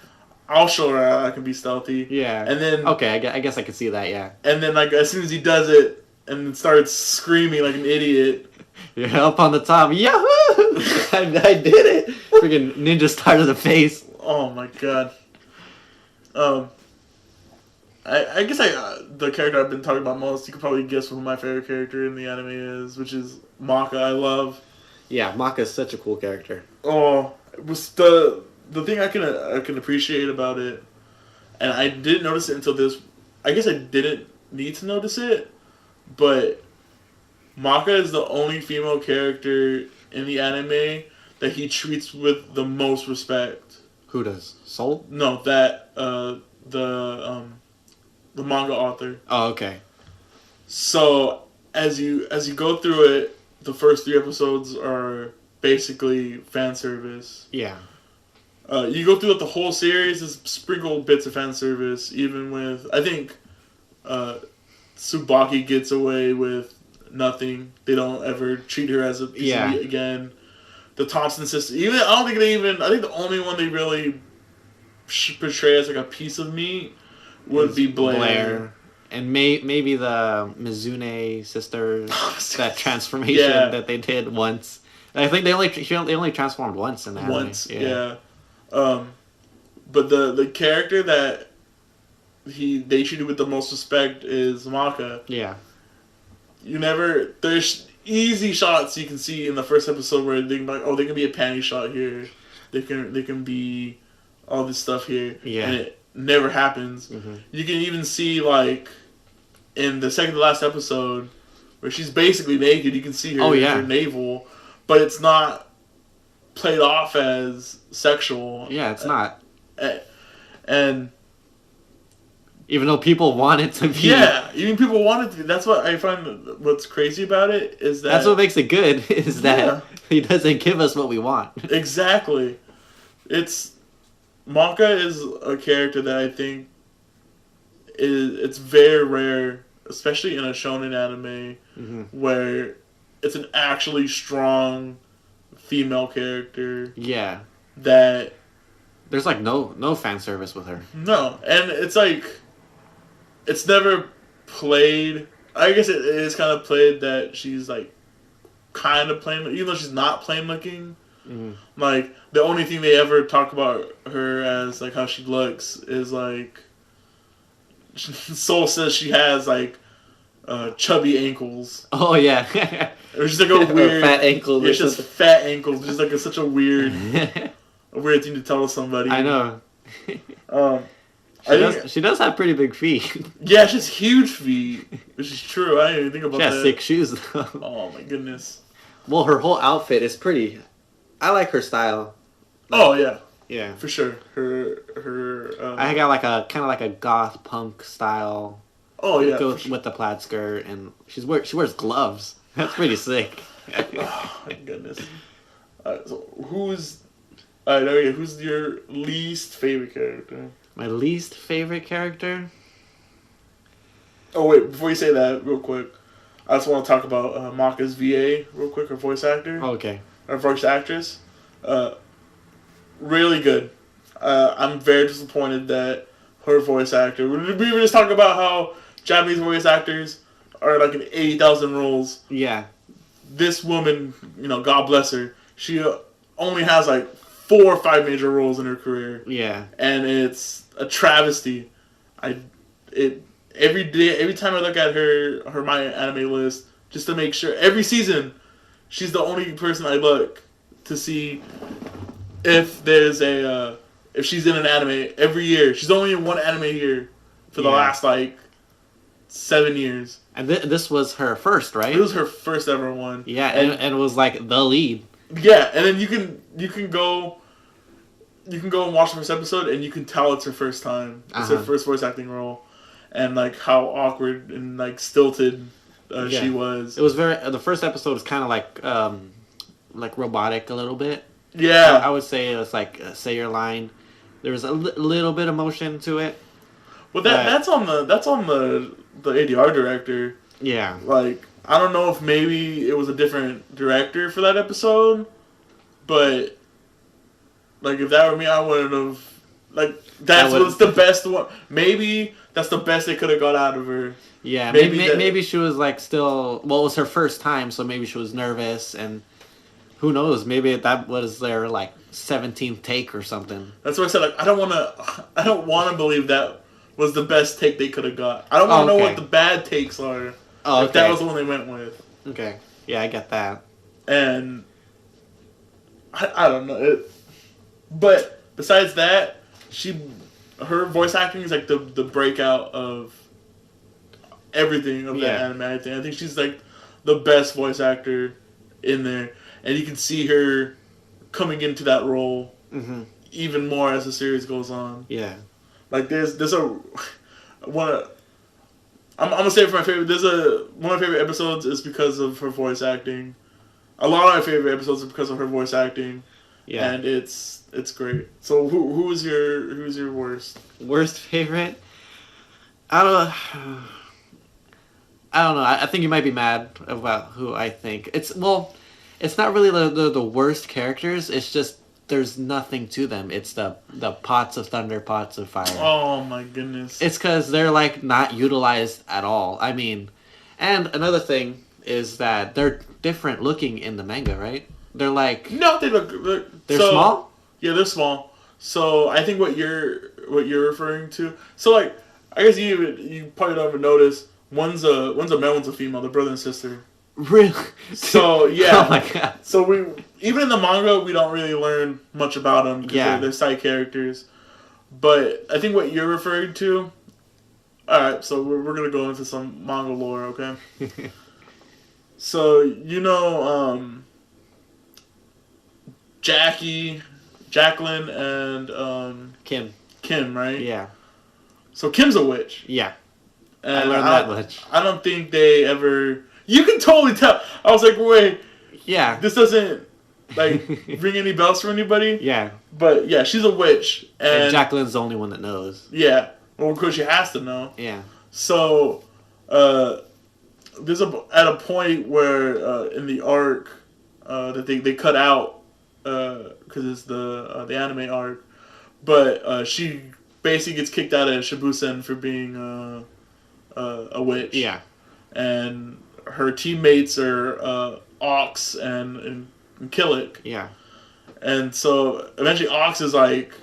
I'll show her I can be stealthy. Yeah. And then I guess I could see that. Yeah. And then like as soon as he does it and starts screaming like an idiot. You're up on the top. Yahoo! I did it. Freaking ninja star to the face. Oh my god. I guess the character I've been talking about most, you could probably guess who my favorite character in the anime is, which is Maka. I love. Yeah, Maka is such a cool character. Oh, it was the thing I can appreciate about it, and I didn't notice it until this. I guess I didn't need to notice it, but Maka is the only female character in the anime that he treats with the most respect. Who does? Soul? No, that the manga author. Oh, okay. So as you go through it, the first 3 episodes are basically fan service. Yeah. You go through the whole series, there's sprinkled bits of fan service. Even with, I think, Tsubaki gets away with nothing. They don't ever treat her as a piece of meat again. The Thompson sisters, I think the only one they really portray as like a piece of meat would be Blair. And maybe the Mizune sisters, that transformation that they did once. I think they only transformed once in the anime. Once, yeah. But the character that they treated with the most respect is Maka. Yeah. you never. There's easy shots you can see in the first episode where they can be like, oh, they can be a panty shot here. They can be all this stuff here. Yeah. And it never happens. Mm-hmm. You can even see like in the second to last episode where she's basically naked. You can see her, her navel, but it's not played off as sexual. Yeah, it's not. And even though people want it to be. Yeah, even people want it to be. That's what I find what's crazy about it is that... That's what makes it good, is that he doesn't give us what we want. Exactly. Maka is a character that I think it's very rare, especially in a shonen anime, where it's an actually strong female character. Yeah. That... There's like no fan service with her. No, and it's like... It's never played... I guess it is kind of played that she's like kind of plain, even though she's not plain looking. Like, the only thing they ever talk about her as, like, how she looks is, like, Soul says she has, like, chubby ankles. Oh, yeah. It's just, like, a weird... fat ankles. It's just fat ankles. Just, like, it's such a weird thing to tell somebody. I know. She does have pretty big feet. Yeah, she has huge feet, which is true. I didn't even think about that. She has 6 shoes, though. Oh, my goodness. Well, her whole outfit is pretty... I like her style. Oh, yeah. Yeah. For sure. I got like a kind of like a goth punk style. Oh, yeah. With the plaid skirt, and she wears gloves. That's pretty sick. Oh, my goodness. So who's your least favorite character? My least favorite character? Oh, wait. Before you say that, real quick, I just want to talk about Maka's VA real quick, her voice actor. Okay. Her voice actress. Really good. I'm very disappointed that her voice actor... We were just talking about how Japanese voice actors are like in 80,000 roles. Yeah. This woman, God bless her, she only has like 4 or 5 major roles in her career. Yeah. And it's a travesty. Every time I look at her My Anime list, just to make sure, every season, she's the only person I look to see if there's if she's in an anime every year. She's only in one anime year for the last, 7 years. And this was her first, right? It was her first ever one. Yeah, and it was, like, the lead. Yeah, and then you can go and watch the first episode, and you can tell it's her first time. It's her first voice acting role. And, like, how awkward and, like, stilted she was. It was the first episode was kind of like robotic a little bit. Yeah. I would say it was like, say your line. There was a little bit of motion to it. Well, that's on the ADR director. Yeah. Like, I don't know if maybe it was a different director for that episode, but, like, if that were me, I wouldn't have, like, was the best one. Maybe that's the best they could have got out of her. Yeah, maybe she was, like, still... Well, it was her first time, so maybe she was nervous, and who knows? Maybe that was their, like, 17th take or something. That's what I said. Like, I don't want to believe that was the best take they could have got. I don't want to know what the bad takes are. Oh, if that was the one they went with. Okay. Yeah, I get that. And I don't know. But besides that, her voice acting is, like, the breakout of everything of that anime. I think she's, like, the best voice actor in there, and you can see her coming into that role even more as the series goes on. Yeah, like there's one. I'm gonna say it for my favorite. One of my favorite episodes is because of her voice acting. A lot of my favorite episodes are because of her voice acting. Yeah, and it's great. So who's your worst favorite? I don't know. I think you might be mad about who I think. It's not really the worst characters. It's just there's nothing to them. It's the pots of thunder, pots of fire. Oh my goodness. It's because they're like not utilized at all. I mean, and another thing is that they're different looking in the manga, right? They're like they're small. Yeah, they're small. So I think what you're referring to. So like I guess you probably don't even notice. One's a male, one's a female. They're brother and sister. Really? So yeah. Oh my god. So we even in the manga we don't really learn much about them because Yeah. they're side characters. But I think what you're referring to. All right, so we're gonna go into some manga lore, okay? So Jacqueline, and Kim. right? Yeah. So Kim's a witch. Yeah. And I learned that much. I don't think they ever. You can totally tell. I was like, wait, Yeah. this doesn't like ring any bells for anybody. Yeah. But yeah, she's a witch, And and Jacqueline's the only one that knows. yeah, well, of course she has to know. Yeah. So, there's at a point where in the arc that they cut out because it's the anime arc, but she basically gets kicked out of Shibusen for being a witch. Yeah. And her teammates are Ox and Killick. Yeah. And so eventually Ox is like,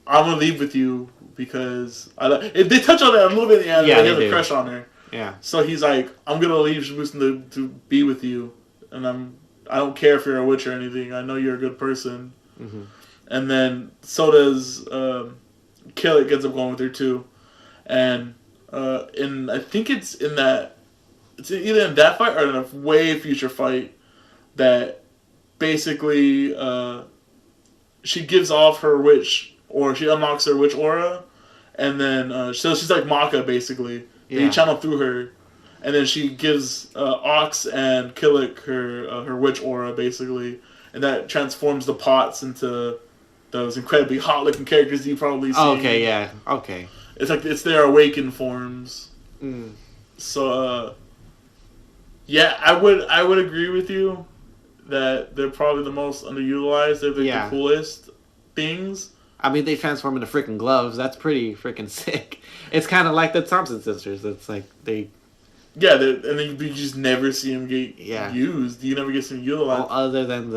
I'm gonna leave with you because they touch on that a little bit in the anime. Yeah, He they has a do. crush on her. Yeah. So he's like, I'm gonna leave Shibusen to be with you, and I don't care if you're a witch or anything. I know you're a good person. Mm-hmm. And then so does Killick ends up going with her too, and I think it's either in that fight or in a way future fight that basically she gives off her witch, or she unlocks her witch aura, and then so she's like Maka basically. Yeah. You channel through her, and then she gives Ox and Killick her witch aura basically, and that transforms the Pots into those incredibly hot looking characters you probably see. Oh, okay. Yeah. Okay. It's like it's their awakened forms. Mm. So yeah, I would agree with you that they're probably the most underutilized. They're like Yeah. the coolest things. I mean, they transform into freaking gloves. That's pretty freaking sick. It's kind of like the Thompson sisters. It's like they, Yeah, and then you just never see them get Yeah. used. You never get them utilized. all other than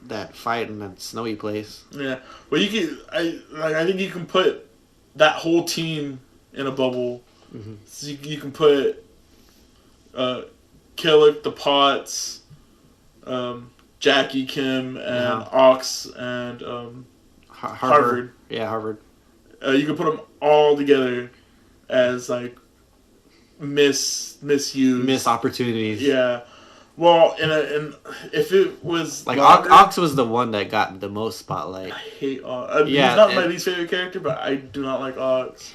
that fight in that snowy place. Yeah, but I think you can put that whole team in a bubble. Mm-hmm. So you can put Killick, the Pots, Jackie, Kim, and Yeah. Ox, and Harvard. Yeah, Harvard. You can put them all together as like misused. Missed opportunities. Yeah. Well, and if it was Like longer, Ox was the one that got the most spotlight. I hate Ox. Yeah, He's not my and- least favorite character, but I do not like Ox.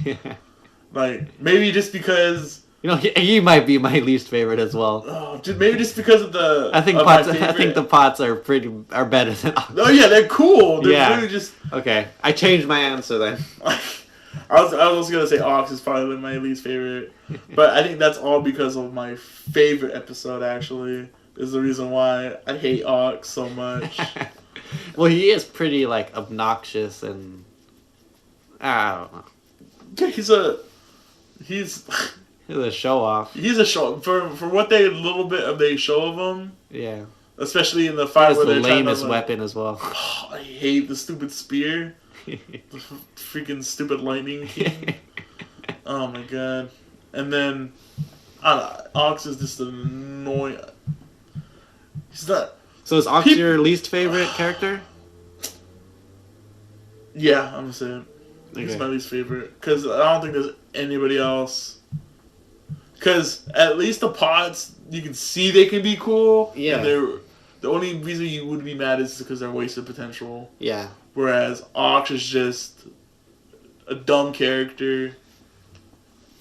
Like maybe just because. You know, he might be my least favorite as well. Oh, maybe just because of the. I think of my Pots. I favorite- think the Pots are better than Ox. Oh yeah, they're cool. They're Yeah. really just. Okay, I changed my answer then. I was also gonna say Ox is probably my least favorite, but I think that's all because of my favorite episode. Actually, is the reason why I hate Ox so much. Well, he is pretty like obnoxious and I don't know. Yeah, he's He's a show off. he's a show for what they little bit of they show of him, Yeah, especially in the he fight has where the they're trying to, lamest like, weapon as well. Oh, I hate the stupid spear, the freaking stupid lightning king. Oh my god! And then, I don't know, Ox is just annoying. He's not. So is Ox Peop- your least favorite character? Yeah, I'm gonna say it. He's Okay. my least favorite because I don't think there's anybody else. Because at least the Pots, you can see they can be cool. Yeah. And the only reason you would be mad is because they're wasted potential. Yeah. Whereas Ox is just a dumb character,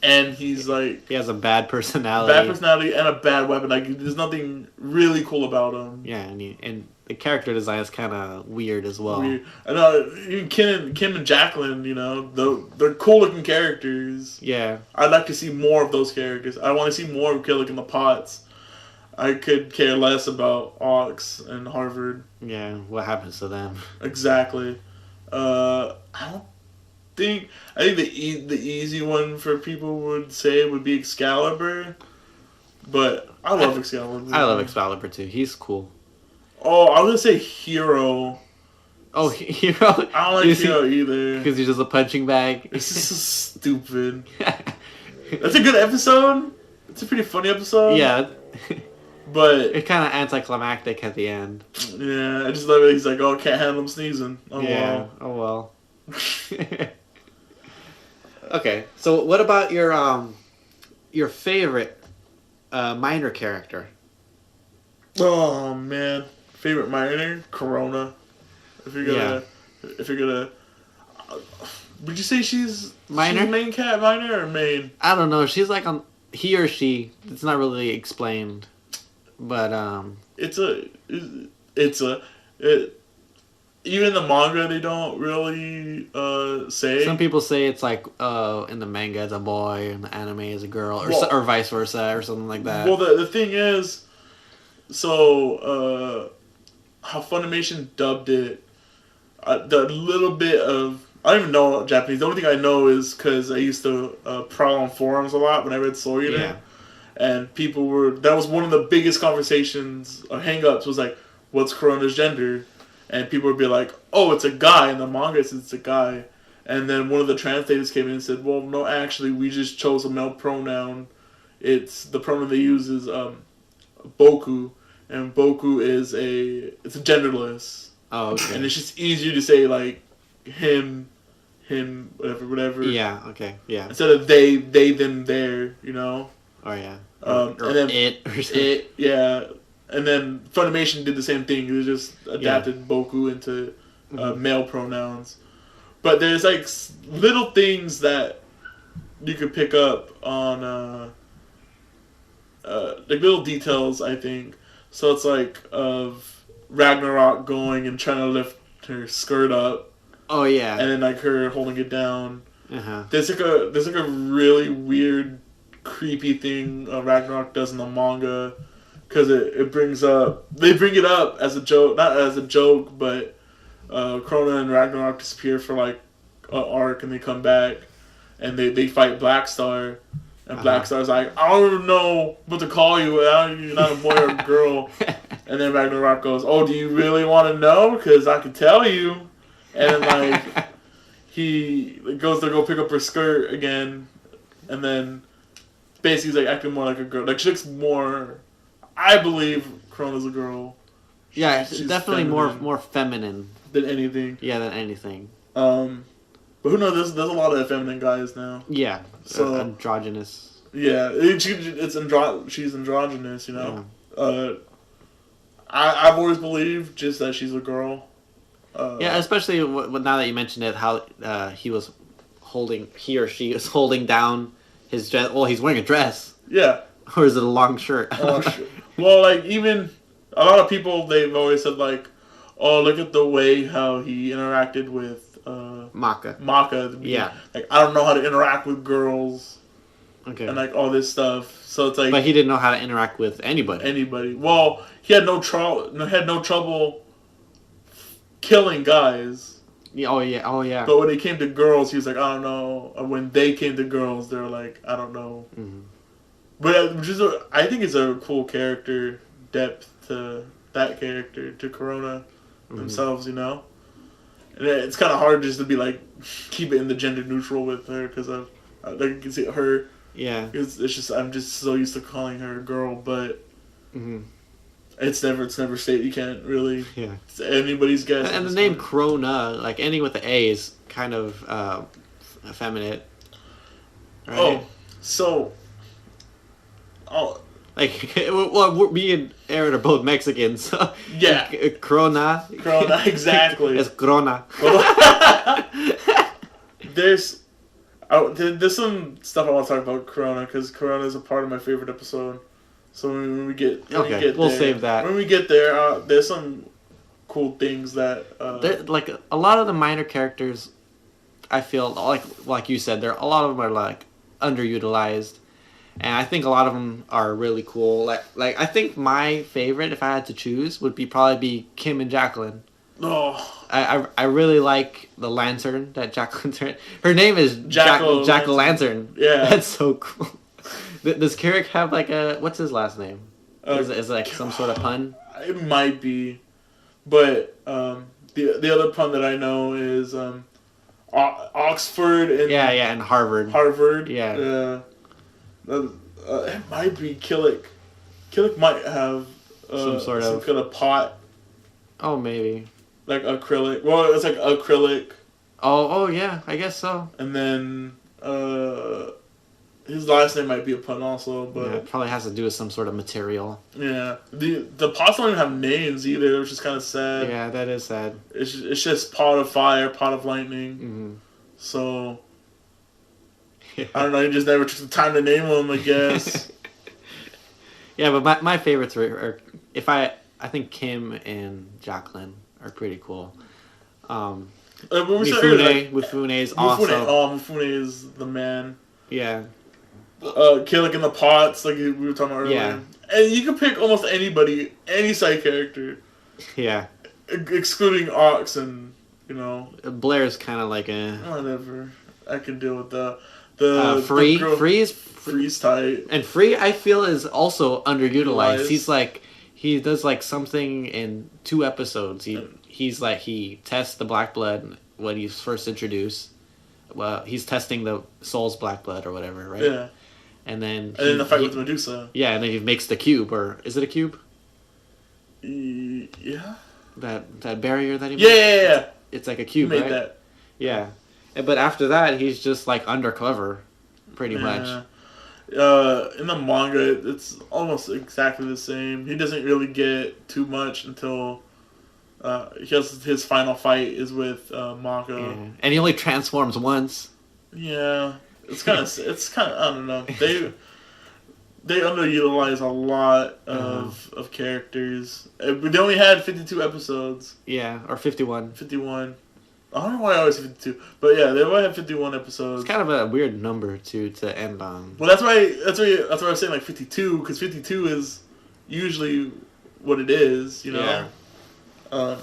and he's like He has a bad personality. bad personality and a bad weapon. Like there's nothing really cool about him. Yeah, and the character design is kind of weird as well. Weird. I know even Kim and Jacqueline. You know, they're cool looking characters. Yeah. I'd like to see more of those characters. I want to see more of Killick in the Pots. I could care less about Ox and Harvard. Yeah. What happens to them? Exactly. I don't think. I think the easy one for people would say would be Excalibur, but I love Excalibur. I love Excalibur too. He's cool. Oh, I was gonna say Hero. Oh, Hero. I don't like Hero either. Because he's just a punching bag. It's just so stupid. That's a good episode, it's a pretty funny episode. Yeah, But it's kind of anticlimactic at the end. yeah, I just love it. He's like, "Oh, can't handle him sneezing." Oh Yeah. well. Oh well. Okay, so what about your favorite minor character? Oh man, favorite minor Corona. If you're gonna, would you say she's Minor? she's main cat minor or main? I don't know. She's like on he or she. It's not really explained, but It's a it. Even in the manga, they don't really say. some people say it's like in the manga it's a boy and the anime is a girl, or Well- or vice versa, or something like that. Well, the thing is, so how Funimation dubbed it, the little bit of I don't even know Japanese. The only thing I know is because I used to prowl on forums a lot when I read Soul Eater, Yeah. and people were that was one of the biggest conversations or hang-ups was like, "What's Corona's gender?" And people would be like, "Oh, it's a guy." In the manga, it's a guy. And then one of the translators came in and said, "Well, no, actually, we just chose a male pronoun. It's the pronoun they use is boku, and boku is it's a genderless, Oh, okay. and it's just easier to say like him, whatever. Yeah. Okay. Yeah. Instead of they, them, their, Oh yeah. and then it or something. it, yeah. And then Funimation did the same thing. They just adapted boku into male pronouns. But there's like little things that you could pick up on, like little details, I think. So it's like of Ragnarok going and trying to lift her skirt up, Oh yeah. and then like her holding it down. Uh-huh. There's like a really weird, creepy thing Ragnarok does in the manga, because it brings up they bring it up as a joke, not as a joke, but Krona and Ragnarok disappear for like an arc, and they come back, and they fight Black Star, and Black Star's like, "I don't even know what to call you. You're not a boy or a girl." And then Ragnarok goes, "Oh, do you really want to know? Because I can tell you." And then like he goes to go pick up her skirt again, and then basically he's like acting more like a girl. Like she looks more. I believe Krona's a girl Yeah, She's definitely feminine. more feminine. than anything. Yeah, than anything. But who knows? There's a lot of feminine guys now. Yeah. So- Androgynous. Yeah, she's androgynous. I've always believed just that she's a girl. Yeah, especially now that you mentioned it, how he or she is holding down his dress. Well, he's wearing a dress, Yeah. or is it a long shirt? Oh, shit. Well, like even a lot of people, they've always said like, "Oh, look at the way how he interacted with Maka. Maka." At the beginning. Yeah. Like I don't know how to interact with girls Okay. and like all this stuff. So it's like But he didn't know how to interact with anybody. anybody. Well, he had no trouble killing guys. Yeah, oh yeah. Oh yeah. But when it came to girls, he was like, I don't know. Or when they came to girls, they were like, I don't know. Mhm. But I think it's a cool character depth to that character, to Corona themselves, And it's kind of hard just to be like, keep it in the gender neutral with her, because of, like, you can see her, Yeah. it's just, I'm just so used to calling her a girl, but Hmm. it's never stated. You can't really, Yeah. it's anybody's guess. And at the this name point. Krona, like ending with the A, is kind of effeminate. Right? Oh, so, Like, well, me and Aaron are both Mexicans, so Yeah. Krona. Corona, exactly. It's Krona. There's some stuff I want to talk about Corona, because Corona is a part of my favorite episode. So when we get We'll save that. When we get there, there's some cool things that Like a lot of the minor characters, I feel like you said, a lot of them are like underutilized, and I think a lot of them are really cool. Like I think my favorite, if I had to choose, would probably be Kim and Jacqueline. oh I really like the lantern that Jacqueline turned. Her name is Jackal Jackal Lantern. Yeah. That's so cool. Does Carrick have like what's his last name? Is it like some sort of pun? it might be, but the other pun that I know is Oxford and Yeah, and Harvard. Harvard. Yeah. It might be Killick. Killick might have Some sort of- kind of pot, Oh, maybe. like acrylic. Well, it's like acrylic, Oh, yeah. I guess so. and then his last name might be a pun also, Yeah, but it probably has to do with some sort of material. yeah, the pots don't even have names either, which is kind of sad. Yeah, that is sad. It's just pot of fire, pot of lightning. Hmm. So I don't know. You just never took the time to name them, I guess. Yeah, but my favorites are if I think Kim and Jacqueline are pretty cool. But we said earlier, Mifune is Mifune. awesome. Oh, Mifune is the man. Yeah, Killick in the pots, like we were talking about earlier. Yeah. And you can pick almost anybody, any side character, yeah. excluding Ox and, you know, Blair's kind of like a whatever. I can deal with the Free. the girl- Free's Freeze tight. and Free. I feel is also underutilized. Utilized. He's like he does like something in 2 episodes. He's like he tests the black blood when he's first introduced. Well, he's testing the soul's black blood or whatever, right? Yeah. And then And then the fight with Medusa. yeah, and then he makes the cube, or is it a cube? Yeah. That barrier that he Yeah, made? yeah, yeah. It's like a You cube, made right? that. Yeah. But after that, he's just like undercover, pretty much. In the manga, it's almost exactly the same. He doesn't really get too much until he has his final fight is with Mako. Yeah. And he only transforms once. Yeah, it's kind of I don't know. They underutilize a lot of characters. They only had 52 episodes. Yeah, or 51. 51. I don't know why I always say 52, but yeah, they only had 51 episodes. It's kind of a weird number to end on. Well, that's why I was saying like 52, because 52 is usually what it is, you know. Yeah.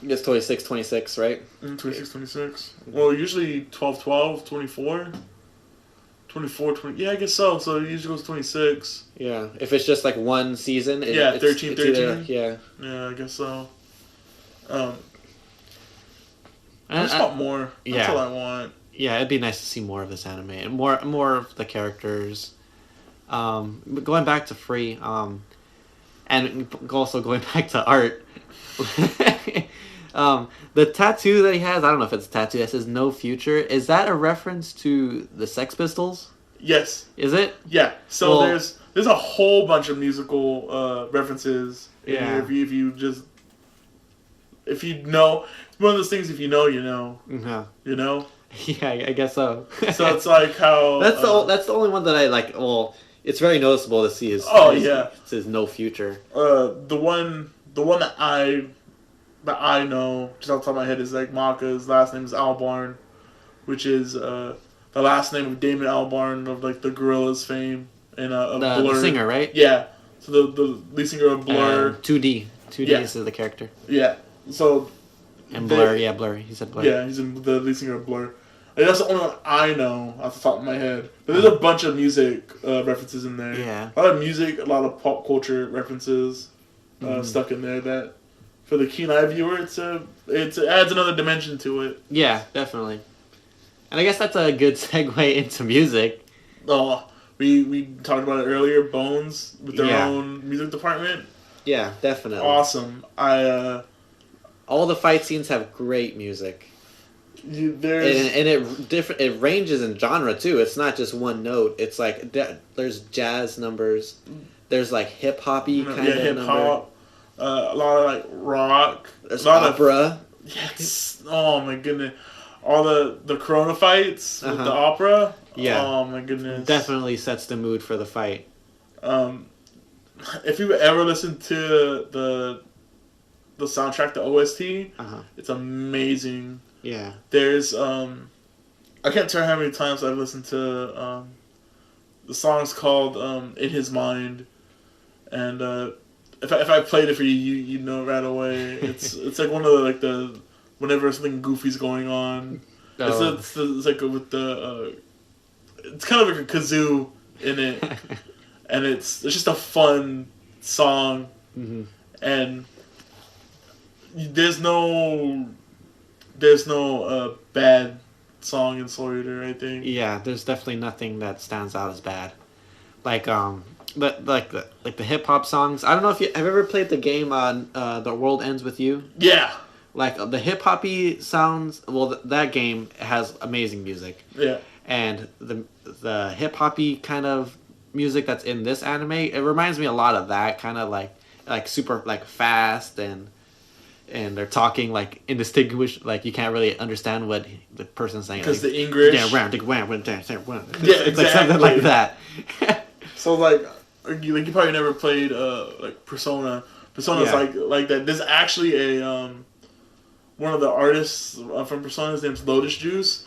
It's 26, right? 26, 26. Well, usually 12, 12, 24. 24, 20. Yeah, I guess so. So it usually goes 26. Yeah. If it's just like one season. Yeah, it's 13, it's either- 13. yeah. Yeah, I guess so. I And, just want more. That's yeah. all I want. yeah, it'd be nice to see more of this anime and more of the characters. But going back to Free, and also going back to art. The tattoo that he has, I don't know if it's a tattoo that says "No Future." Is that a reference to the Sex Pistols? Yes. Is it? Yeah. So Well- there's a whole bunch of musical references. in Yeah. here if you know, it's one of those things. If you know, you know. No. You know. Yeah, I guess so. So it's like how that's the only one that I like. Well, it's very noticeable to see his. Oh, his, yeah. It says "No Future." the one that I know just off the top of my head is like Maka's last name is Albarn, which is the last name of Damon Albarn of like the Gorillaz fame and of The Blur. singer, right? Yeah. So the lead singer of Blur. 2D. 2D Yeah. is the character. Yeah. So And they- Blur, yeah, Blur. He said Blur. yeah, he's in the lead singer of Blur. And that's the only one I know off the top of my head. But there's a bunch of music references in there. Yeah. A lot of music, a lot of pop culture references stuck in there that, for the keen eye viewer, it adds another dimension to it. Yeah, definitely. And I guess that's a good segue into music. Oh, we talked about it earlier. Bones with their Yeah. own music department. Yeah, definitely. Awesome. All the fight scenes have great music. There's And it ranges in genre too. It's not just one note. It's like there's jazz numbers. There's like hip hoppy kind of hip number. hop. A lot of like rock. There's a lot of opera. yes. Oh my goodness. All the Corona fights with the Uh-huh. opera. Yeah. Oh my goodness. Definitely sets the mood for the fight. If you ever listen to the soundtrack, the OST, Uh-huh. it's amazing. Yeah. There's I can't tell how many times I've listened to the song's called "In His Mind," and if I played it for you, you'd know it right away. It's like one of the whenever something goofy's going on. Oh. It's like with the it's kind of like a kazoo in it, and it's just a fun song, Mm-hmm. and there's no bad song in Soul Eater, I think. Yeah, there's definitely nothing that stands out as bad. the hip hop songs. I don't know if you have ever played the game on The World Ends with You. Yeah. Like the hip hoppy sounds. Well, that game has amazing music. Yeah. And the hip hoppy kind of music that's in this anime, it reminds me a lot of that kind of like super like fast and they're talking like indistinguished, like you can't really understand what the person's saying Because like, the English. yeah, Yeah, it's like something like that. So like you probably never played like Persona. Persona's Yeah. like that. There's actually a one of the artists from Persona. His name's Lotus Juice.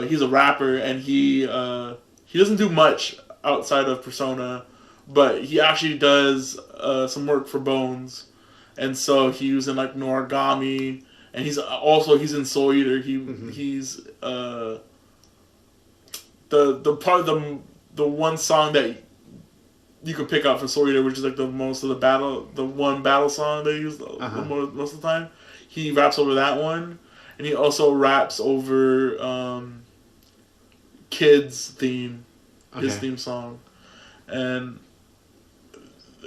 He's a rapper, and he doesn't do much outside of Persona, but he actually does some work for Bones, and so he was in like Noragami, and he's in Soul Eater. He's the part of the one song that you could pick out for Soul Eater, which is like the one battle song they use most of the time. He raps over that one, and he also raps over Kid's theme, his theme song. And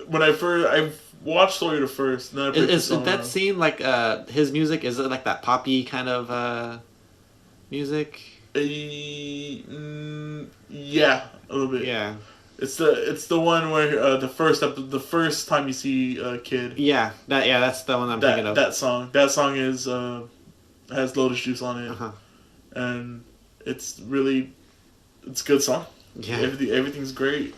when I watched Soul Eater first, and then I played Is Persona. that scene like his music? Is it like that poppy kind of music? Yeah, a little bit. Yeah. It's the one where the first time you see Kid. Yeah, that's the one I'm thinking of. That song is has Lotus Juice on it, and it's a good song. Yeah. Everything's great.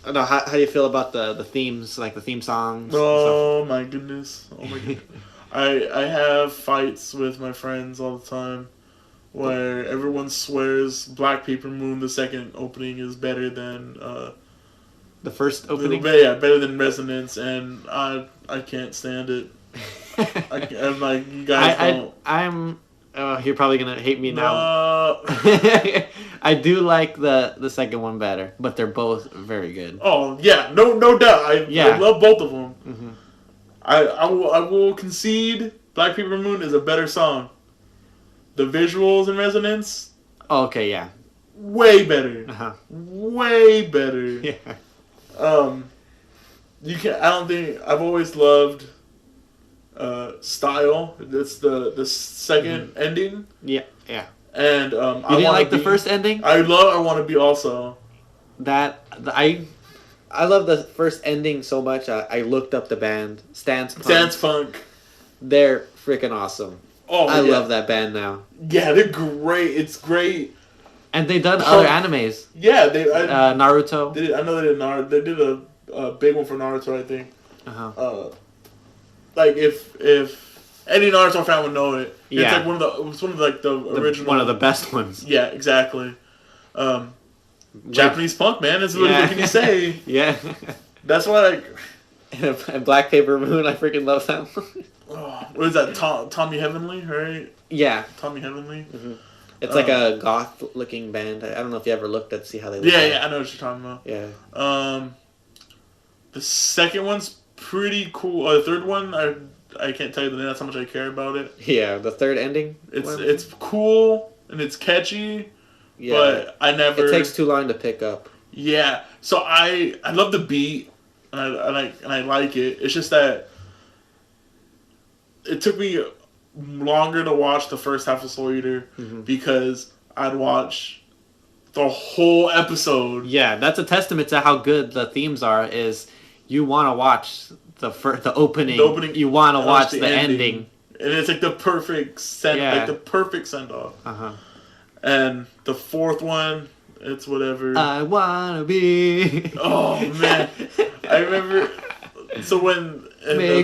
No, how do you feel about the themes, like the theme songs? Oh my goodness! Oh my goodness! I have fights with my friends all the time, where everyone swears Black Paper Moon, the second opening, is better than the first opening. Better than Resonance, and I can't stand it. I'm like, you guys don't. I'm. Oh, you're probably gonna hate me now. No. I do like the second one better, but they're both very good. Oh yeah, no doubt. I love both of them. Mm-hmm. I will concede Black Paper Moon is a better song. The visuals in Resonance, Oh, okay, yeah. way better. Uh-huh. Way better. Yeah. You can. I don't think I've always loved Style. That's the second ending. Yeah, yeah. And You didn't like the first ending? I Want to Be also. I love the first ending so much. I looked up the band Stance Funk. They're freaking awesome. Oh, I love that band now. Yeah, they're great. It's great. And they've done other animes. Yeah, Naruto. I know they did Naruto. They did a big one for Naruto, I think. Like if any Naruto fan would know it. It's like one of the original. One of the best ones. Yeah, exactly. Japanese punk, man. That's what can you say? Yeah. That's why And Black Paper Moon, I freaking love that one. What is that? Tommy Heavenly, right? Yeah. Tommy Heavenly. Mm-hmm. It's like a goth-looking band. I don't know if you ever looked at see how they look. Yeah, I know what you're talking about. Yeah. The second one's pretty cool. The third one, I can't tell you the name. That's how much I care about it. Yeah, the third ending. It's cool and it's catchy. Yeah. But I never. It takes too long to pick up. Yeah. So I love the beat and I like it. It's just that it took me longer to watch the first half of Soul Eater because I'd watch the whole episode. Yeah, that's a testament to how good the themes are. Is you want to watch the opening. You want to watch the ending. And it's like the perfect send off. And the fourth one, it's whatever. I wanna be. Oh man, I remember. So when the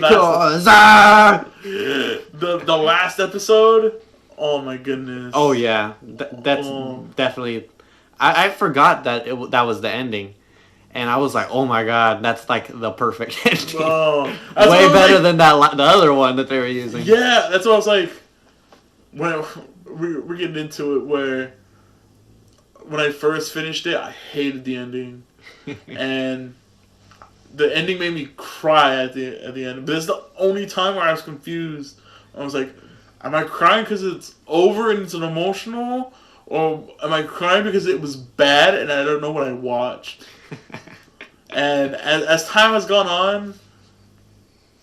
last episode, oh my goodness. Oh yeah, that's definitely. I forgot that that was the ending, and I was like, oh my god, that's like the perfect ending. Oh, way better than the other one that they were using. Yeah, that's what I was like. When we're getting into it, where when I first finished it, I hated the ending, and the ending made me cry at the end. But it's the only time where I was confused. I was like, am I crying because it's over and it's an emotional, or am I crying because it was bad and I don't know what I watched? And as time has gone on,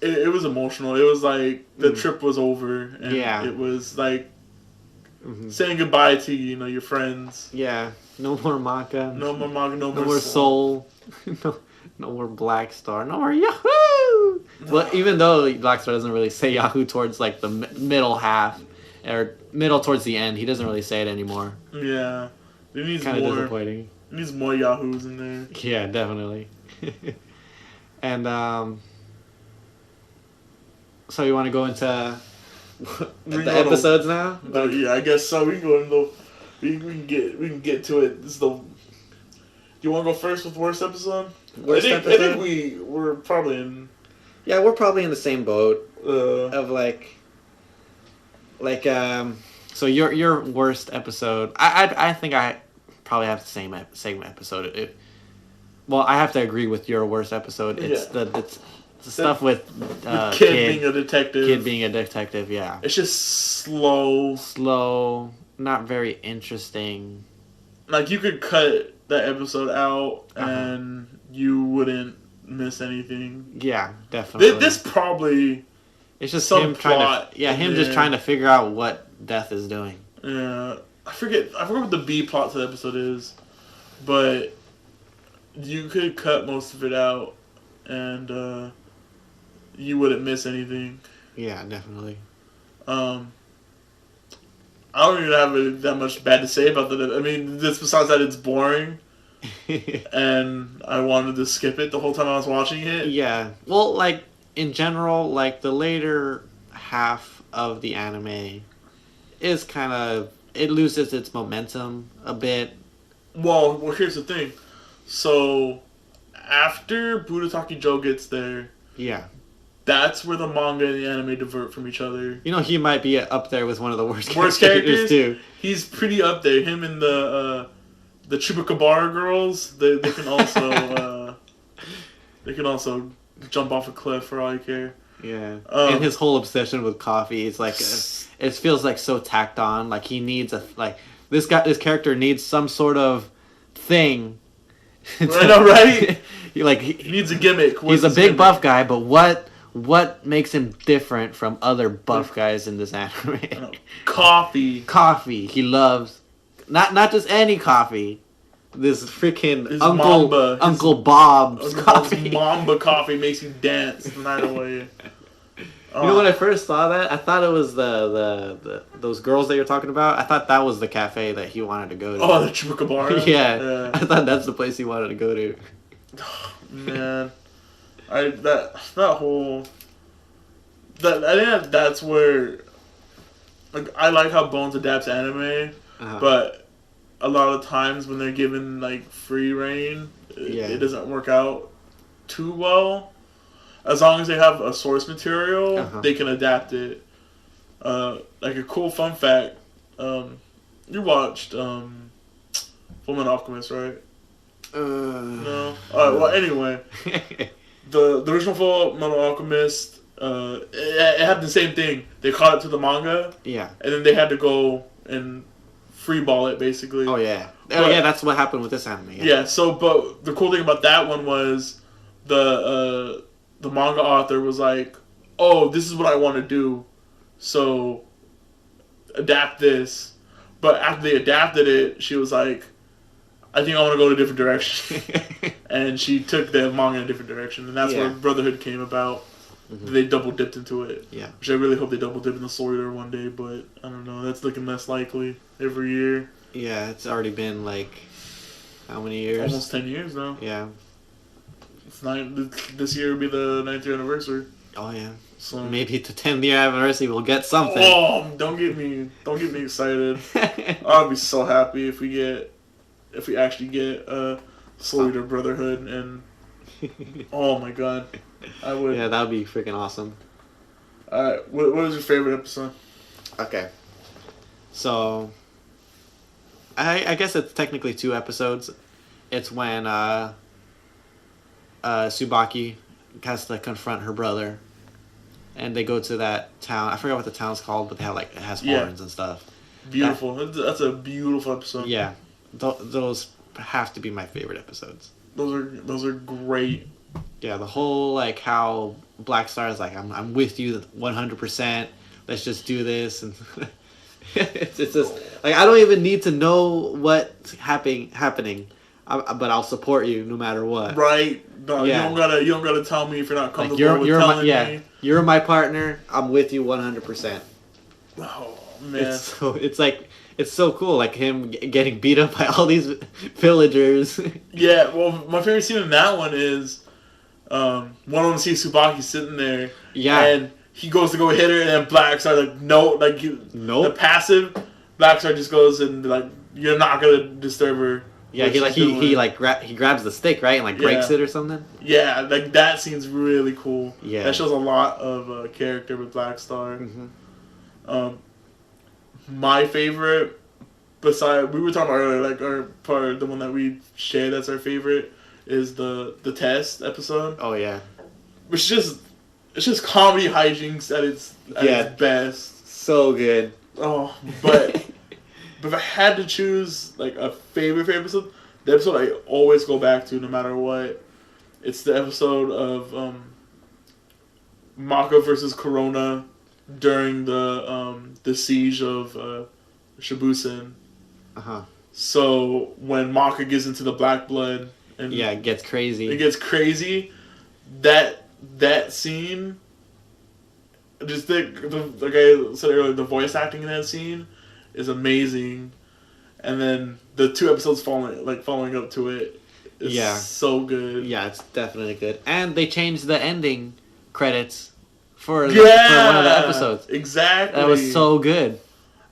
it was emotional. It was like the trip was over, and it was like saying goodbye to your friends. Yeah, no more Maka. No more Maka. No more Soul. No more Black Star. No more Yahoo. Well, even though Black Star doesn't really say Yahoo towards like the middle half or middle towards the end, he doesn't really say it anymore. Yeah, it needs kind more. Of disappointing. It needs more Yahoos in there. Yeah, definitely. And so you want to go into the episodes now? Yeah, I guess so. We can go into we can get to it. This is the. You want to go first with worst episode? I think we're probably in. Yeah, we're probably in the same boat of like. So your worst episode. I think I probably have the same episode. Well, I have to agree with your worst episode. It's the stuff with Kid being a detective. Kid being a detective, yeah. It's just slow, not very interesting. Like you could cut that episode out and you wouldn't miss anything. Yeah, definitely. This probably. It's just him trying to. Yeah, him just trying to figure out what Death is doing. Yeah, I forget what the B plot to the episode is, but you could cut most of it out, and you wouldn't miss anything. Yeah, definitely. I don't even have that much bad to say about that. I mean, besides that, it's boring, and I wanted to skip it the whole time I was watching it. Yeah, well, like in general, like the later half of the anime is kind of it loses its momentum a bit. Well, here's the thing. So, after Burataki Joe gets there, that's where the manga and the anime divert from each other. You know, he might be up there with one of the worst characters too. He's pretty up there. Him and the Chupacabra girls, they can also jump off a cliff for all I care. Yeah, and his whole obsession with coffee is like it feels like so tacked on. Like he needs this character needs some sort of thing. I know, right? he needs a gimmick. He's a big buff guy, but what makes him different from other buff guys in this anime? Coffee. Coffee. He loves not just any coffee. This freaking Uncle Bob's coffee. Mamba coffee makes you dance the night away. You know, when I first saw that, I thought it was the those girls that you're talking about. I thought that was the cafe that he wanted to go to. Oh, the Chupacabra? Yeah. I thought that's the place he wanted to go to. Man. I think that's where like I like how Bones adapts anime, but a lot of times when they're given like free reign, it doesn't work out too well. As long as they have a source material, they can adapt it. Like a cool fun fact, you watched Fullmetal Alchemist, right? No. Well, anyway, the original Fullmetal Alchemist, it had the same thing. They caught it to the manga, and then they had to go and freeball it basically. Oh yeah, that's what happened with this anime. Yeah. So, but the cool thing about that one was the manga author was like, "Oh, this is what I want to do, so adapt this." But after they adapted it, she was like, "I think I want to go in a different direction," and she took the manga in a different direction, and that's where Brotherhood came about. They double dipped into it. Yeah. Which I really hope they double dip in the Soul Eater one day, but I don't know. That's looking less likely every year. Yeah, it's already been like how many years? Almost 10 years now. Yeah. This year will be the 9th year anniversary. Oh yeah. So maybe the 10th year anniversary we'll get something. Oh, don't get me excited. I'll be so happy if we actually get Soul Eater Brotherhood and oh my god. I would. Yeah, that would be freaking awesome. Alright, what was your favorite episode? Okay. So, I guess it's technically 2 episodes. It's when Tsubaki has to confront her brother. And they go to that town. I forgot what the town's called, but they have it has horns and stuff. Beautiful. That's a beautiful episode. Yeah, those have to be my favorite episodes. Those are great. Yeah, the whole like how Black Star is like, I'm with you 100%. Let's just do this, and it's just like I don't even need to know what's happening. But I'll support you no matter what. Right? No, Yeah. you don't gotta tell me if you're not Like comfortable with telling me. you're my partner. I'm with you 100%. Oh man. It's so cool. Like him getting beat up by all these villagers. Yeah, well, my favorite scene in that one is one of them sees Tsubaki sitting there. Yeah. And he goes to go hit her, and then Black Star like no, like Nope. the passive Black Star just goes and like you're not gonna disturb her. Yeah, what he like she's he doing. he grabs the stick, right, and like breaks Yeah. it or something. Yeah, like that scene's really cool. Yeah. That shows a lot of character with Black Star. Mm-hmm. My favorite, beside we were talking about earlier, like our part, the one that we share that's our favorite, is the test episode. Oh yeah. Which it's just comedy hijinks at its best. So good. Oh, but if I had to choose like a favorite episode, the episode I always go back to no matter what, it's the episode of Maka versus Corona during the siege of Shibusen. Uh-huh. So when Maka gets into the Black Blood and Yeah, it gets crazy. it gets crazy, that scene, just like I said earlier, the voice acting in that scene is amazing, and then the two episodes following up to it is so good. Yeah, it's definitely good. And they changed the ending credits for one of the episodes. Exactly. That was so good.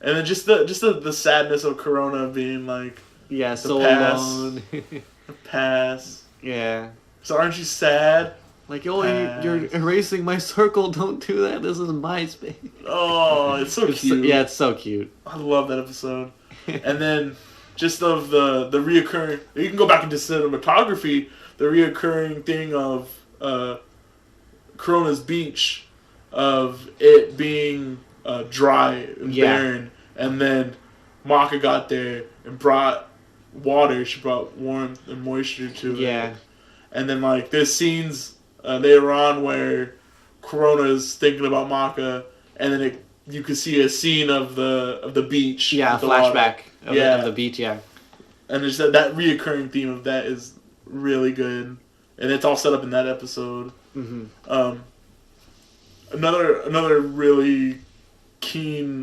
And then just the sadness of Corona being like Yeah, so pass. alone. pass. Yeah. So aren't you sad? Like, oh, you're erasing my circle. Don't do that. This is my space. Oh, it's so cute. Yeah, it's so cute. I love that episode. And then just of the reoccurring, you can go back into cinematography, the reoccurring thing of Corona's beach, of it being dry and barren, and then Maka got there and brought water. She brought warmth and moisture to it. Yeah. And then like there's scenes later on where Corona's thinking about Maka, and then you can see a scene of the beach. Yeah, with the flashback water. of the beach, yeah. And there's that reoccurring theme of that is really good, and it's all set up in that episode. Mm-hmm. Another really keen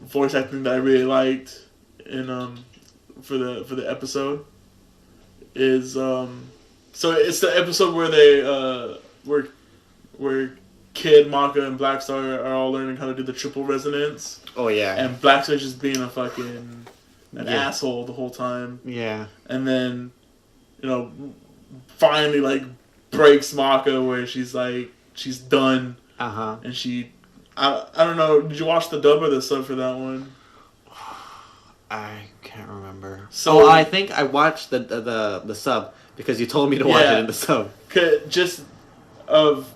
voice acting that I really liked in for the episode is so it's the episode where they where Kid, Maka, and Black Star are all learning how to do the triple resonance. Oh yeah. And Black Star's just being a fucking asshole the whole time. Yeah. And then, finally like breaks Maka where she's like she's done. Uh-huh. And I don't know, did you watch the dub or the sub for that one? I can't remember. So I think I watched the sub because you told me to watch it in the sub. Just of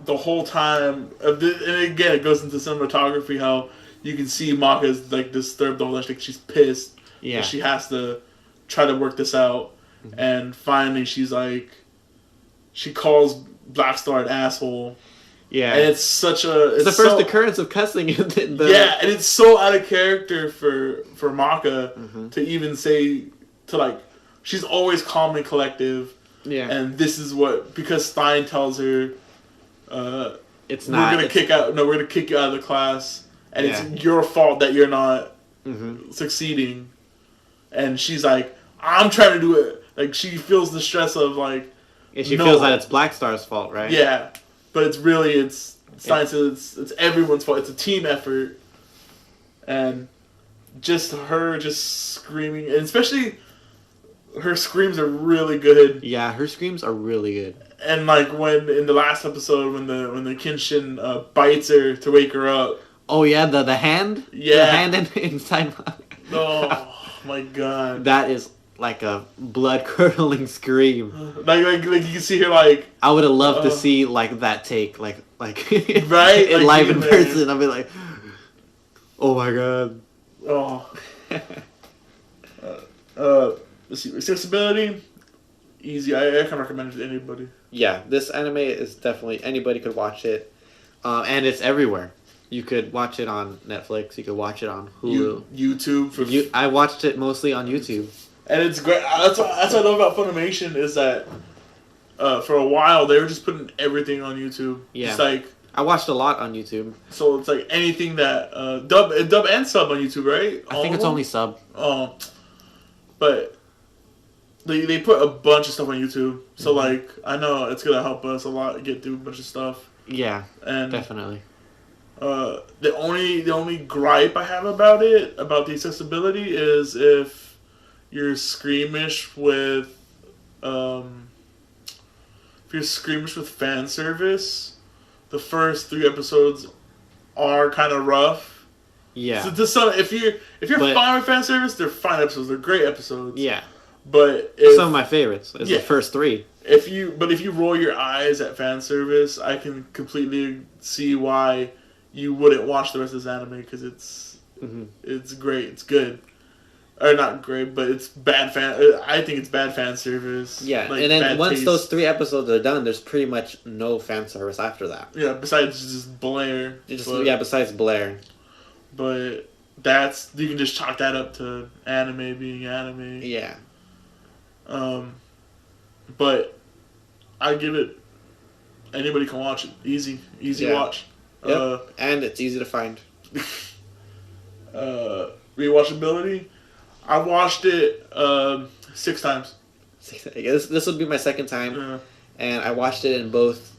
the whole time, and again, it goes into cinematography, how you can see Maka's like disturbed the whole time. Like she's pissed. Yeah. She has to try to work this out. Mm-hmm. And finally she's like, she calls Black Star an asshole. Yeah. And it's such a... It's the first occurrence of cussing in the... Yeah, and it's so out of character for Maka to even say... to like... She's always calm and collective. Yeah. And this is what... Because Stein tells her... it's we're not... gonna kick you out of the class. And it's your fault that you're not succeeding. And she's like, I'm trying to do it. Like, she feels the stress of like... And she feels that it's Black Star's fault, right? Yeah. But it's science. It's everyone's fault. It's a team effort, and just her just screaming, and especially her screams are really good. Yeah, her screams are really good. And like when in the last episode, when the Kenshin bites her to wake her up. Oh yeah, the hand. Yeah, the hand inside. Oh my god. That is like a blood curdling scream. Like you can see her like. I would have loved to see like that take, like right, in live in person. I'd be like, Oh my god. Oh, let's see, accessibility, easy. I can recommend it to anybody. Yeah, this anime is definitely anybody could watch it, and it's everywhere. You could watch it on Netflix. You could watch it on Hulu. YouTube for I watched it mostly on YouTube. and it's great. That's what I love about Funimation is that for a while they were just putting everything on YouTube. Yeah. Just like I watched a lot on YouTube. so, it's like anything that dub and sub on YouTube, right? I think it's only sub. Oh, but they put a bunch of stuff on YouTube. So like I know it's gonna help us a lot get through a bunch of stuff. Yeah, And definitely. the only gripe I have about the accessibility is if you're squeamish with fan service, the first 3 episodes are kind of rough. Yeah. So to some, if you're But- fine with fan service, they're fine episodes. They're great episodes. Yeah. But if, Some of my favorites is Yeah. the first 3. if you roll your eyes at fan service, I can completely see why you wouldn't watch the rest of this anime because it's great, it's good, or not great, but it's bad fan. I think it's bad fan service. Yeah, like and then bad once taste. those 3 episodes are done, there's pretty much no fan service after that. Yeah, besides just Blair. Besides Blair. But you can just chalk that up to anime being anime. Yeah. But I give it. Anybody can watch it. Easy Yeah. watch. Yep. And it's easy to find. Rewatchability. I watched it 6 times. This would be my second time, and I watched it in both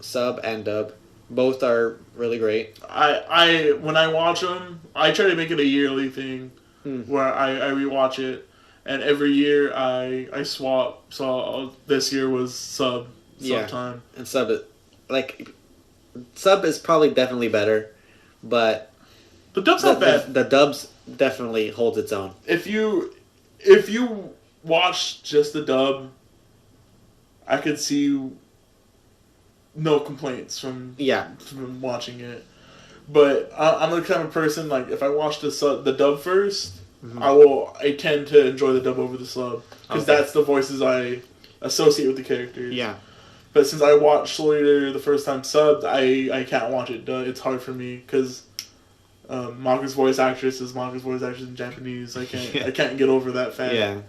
sub and dub. Both are really great. When I watch them, I try to make it a yearly thing where I rewatch it, and every year I swap. So this year was sub time. And sub is probably definitely better, but The dub's not bad. the dubs definitely holds its own. If you watch just the dub, I could see no complaints from watching it. But I'm the kind of person, like, if I watch the dub first, I tend to enjoy the dub over the sub because that's the voices I associate with the characters. Yeah. But since I watched Soul Eater the first time subbed, I can't watch it. It's hard for me because Manga's voice actress is Manga's voice actress in Japanese. I can't get over that fact. Yeah.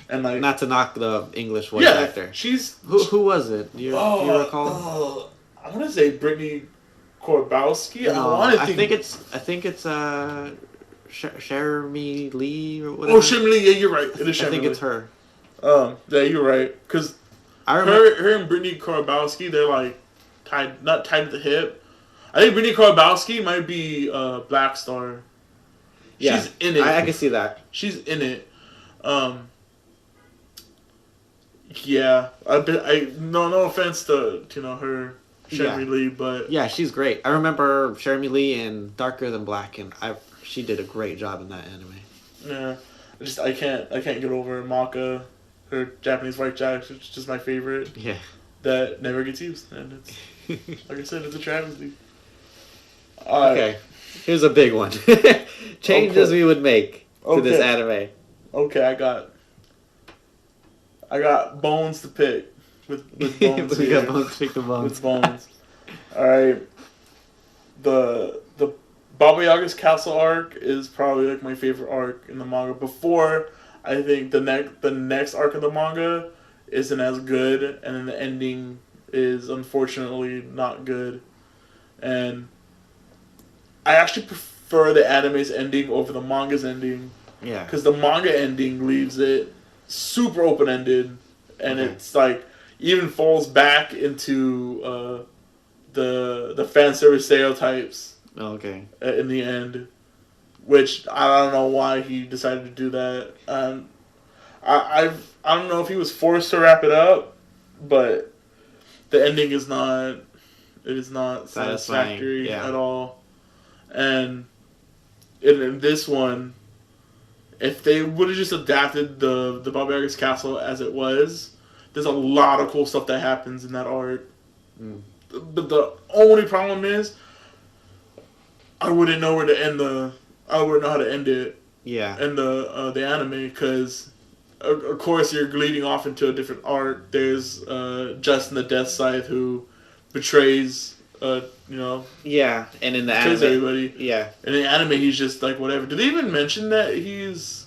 And like, Not to knock the English voice actor. She's Who was it? Do you recall? I want to say Brittany Korbowski. No, I think it's Sheremy Lee or whatever. Oh, Shimley. Yeah, you're right. It is Shimley. I think it's her. Yeah, you're right. Because I remember. her and Brittany Korbowski, they're like not tied at the hip. I think Brittany Korbowski might be Black Star. Yeah, she's in it. I can see that. She's in it. Yeah, no offense to her, Sherry Lee, but yeah, she's great. I remember Sheremy Lee in Darker Than Black, and she did a great job in that anime. Yeah, I can't get over Maka, her Japanese white jack. It's just my favorite. Yeah, that never gets used, and it's like I said, it's a travesty. Okay, here's a big one. Changes we would make to this anime. Okay, I got bones to pick with bones. We got bones to pick the bones. With bones. All right. The Baba Yaga's castle arc is probably like my favorite arc in the manga. Before, I think the next arc of the manga isn't as good, and then the ending is unfortunately not good. And I actually prefer the anime's ending over the manga's ending. Yeah. Because the manga ending leaves it super open-ended, and it's like even falls back into the fan service stereotypes. Okay. In the end, which I don't know why he decided to do that. I don't know if he was forced to wrap it up, but the ending is not satisfactory at all. And in this one, if they would have just adapted the Baba Yaga's castle as it was, there's a lot of cool stuff that happens in that art. But the only problem is, I wouldn't know where to end I wouldn't know how to end it Yeah. in the anime because, of course, you're leading off into a different arc. There's Justin the Death Scythe who betrays, Yeah, and in the betrays anime, everybody. yeah. In the anime, he's just like whatever. Did they even mention that he's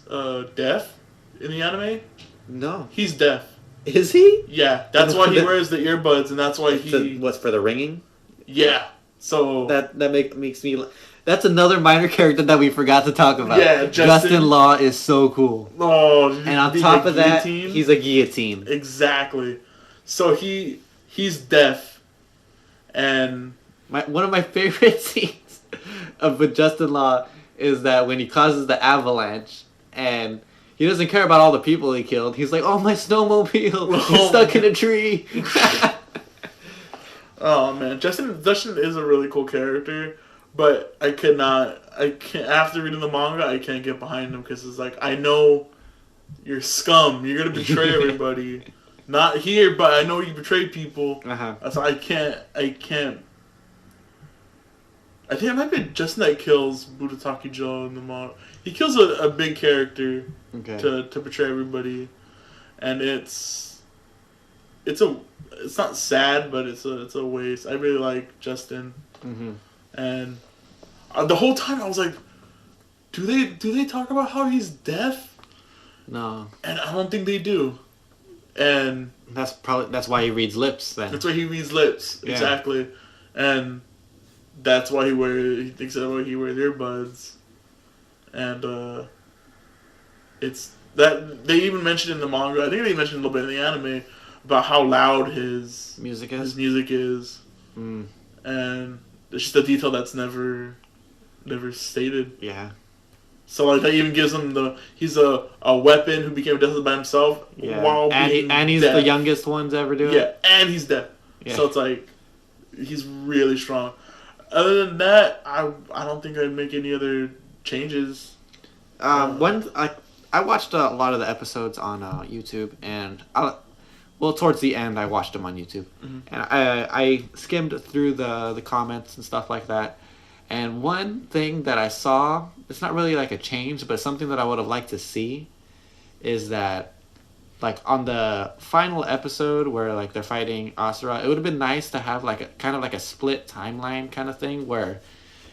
deaf in the anime? No. He's deaf. Is he? Yeah, that's why he wears the earbuds, and that's why What's for the ringing? Yeah. So That makes me. That's another minor character that we forgot to talk about. Yeah, Justin Law is so cool. Oh, And on top of that, he's a guillotine. Exactly. So he's deaf, and One of my favorite scenes with Justin Law is that when he causes the avalanche and he doesn't care about all the people he killed. He's like, "Oh, my snowmobile! He's stuck in a tree." Oh man, Justin is a really cool character, but I can't after reading the manga, I can't get behind him because it's like I know you're scum. You're gonna betray everybody. Not here, but I know you betray people. So I can't. I think it might be Justin that kills Butataki Joe in the manga. He kills a big character to betray everybody, and it's not sad, but it's a waste. I really like Justin, and the whole time I was like, do they talk about how he's deaf? No, and I don't think they do, and that's why he reads lips. Then that's why he reads lips exactly, and that's why he thinks that way he wears earbuds, and it's that they even mentioned in the manga. I think they mentioned a little bit in the anime about how loud his music is, and it's just a detail that's never stated. Yeah. So like that even gives him he's a weapon who became death by himself. Yeah. While and he's deaf. the youngest one to ever do it. Yeah, and he's deaf. Yeah. So it's like he's really strong. Other than that, I don't think I'd make any other changes. I watched a lot of the episodes on YouTube, and towards the end I watched them on YouTube, and I skimmed through the comments and stuff like that. And one thing that I saw, it's not really like a change, but something that I would have liked to see, is that like on the final episode where like they're fighting Asura, it would have been nice to have like a split timeline kind of thing where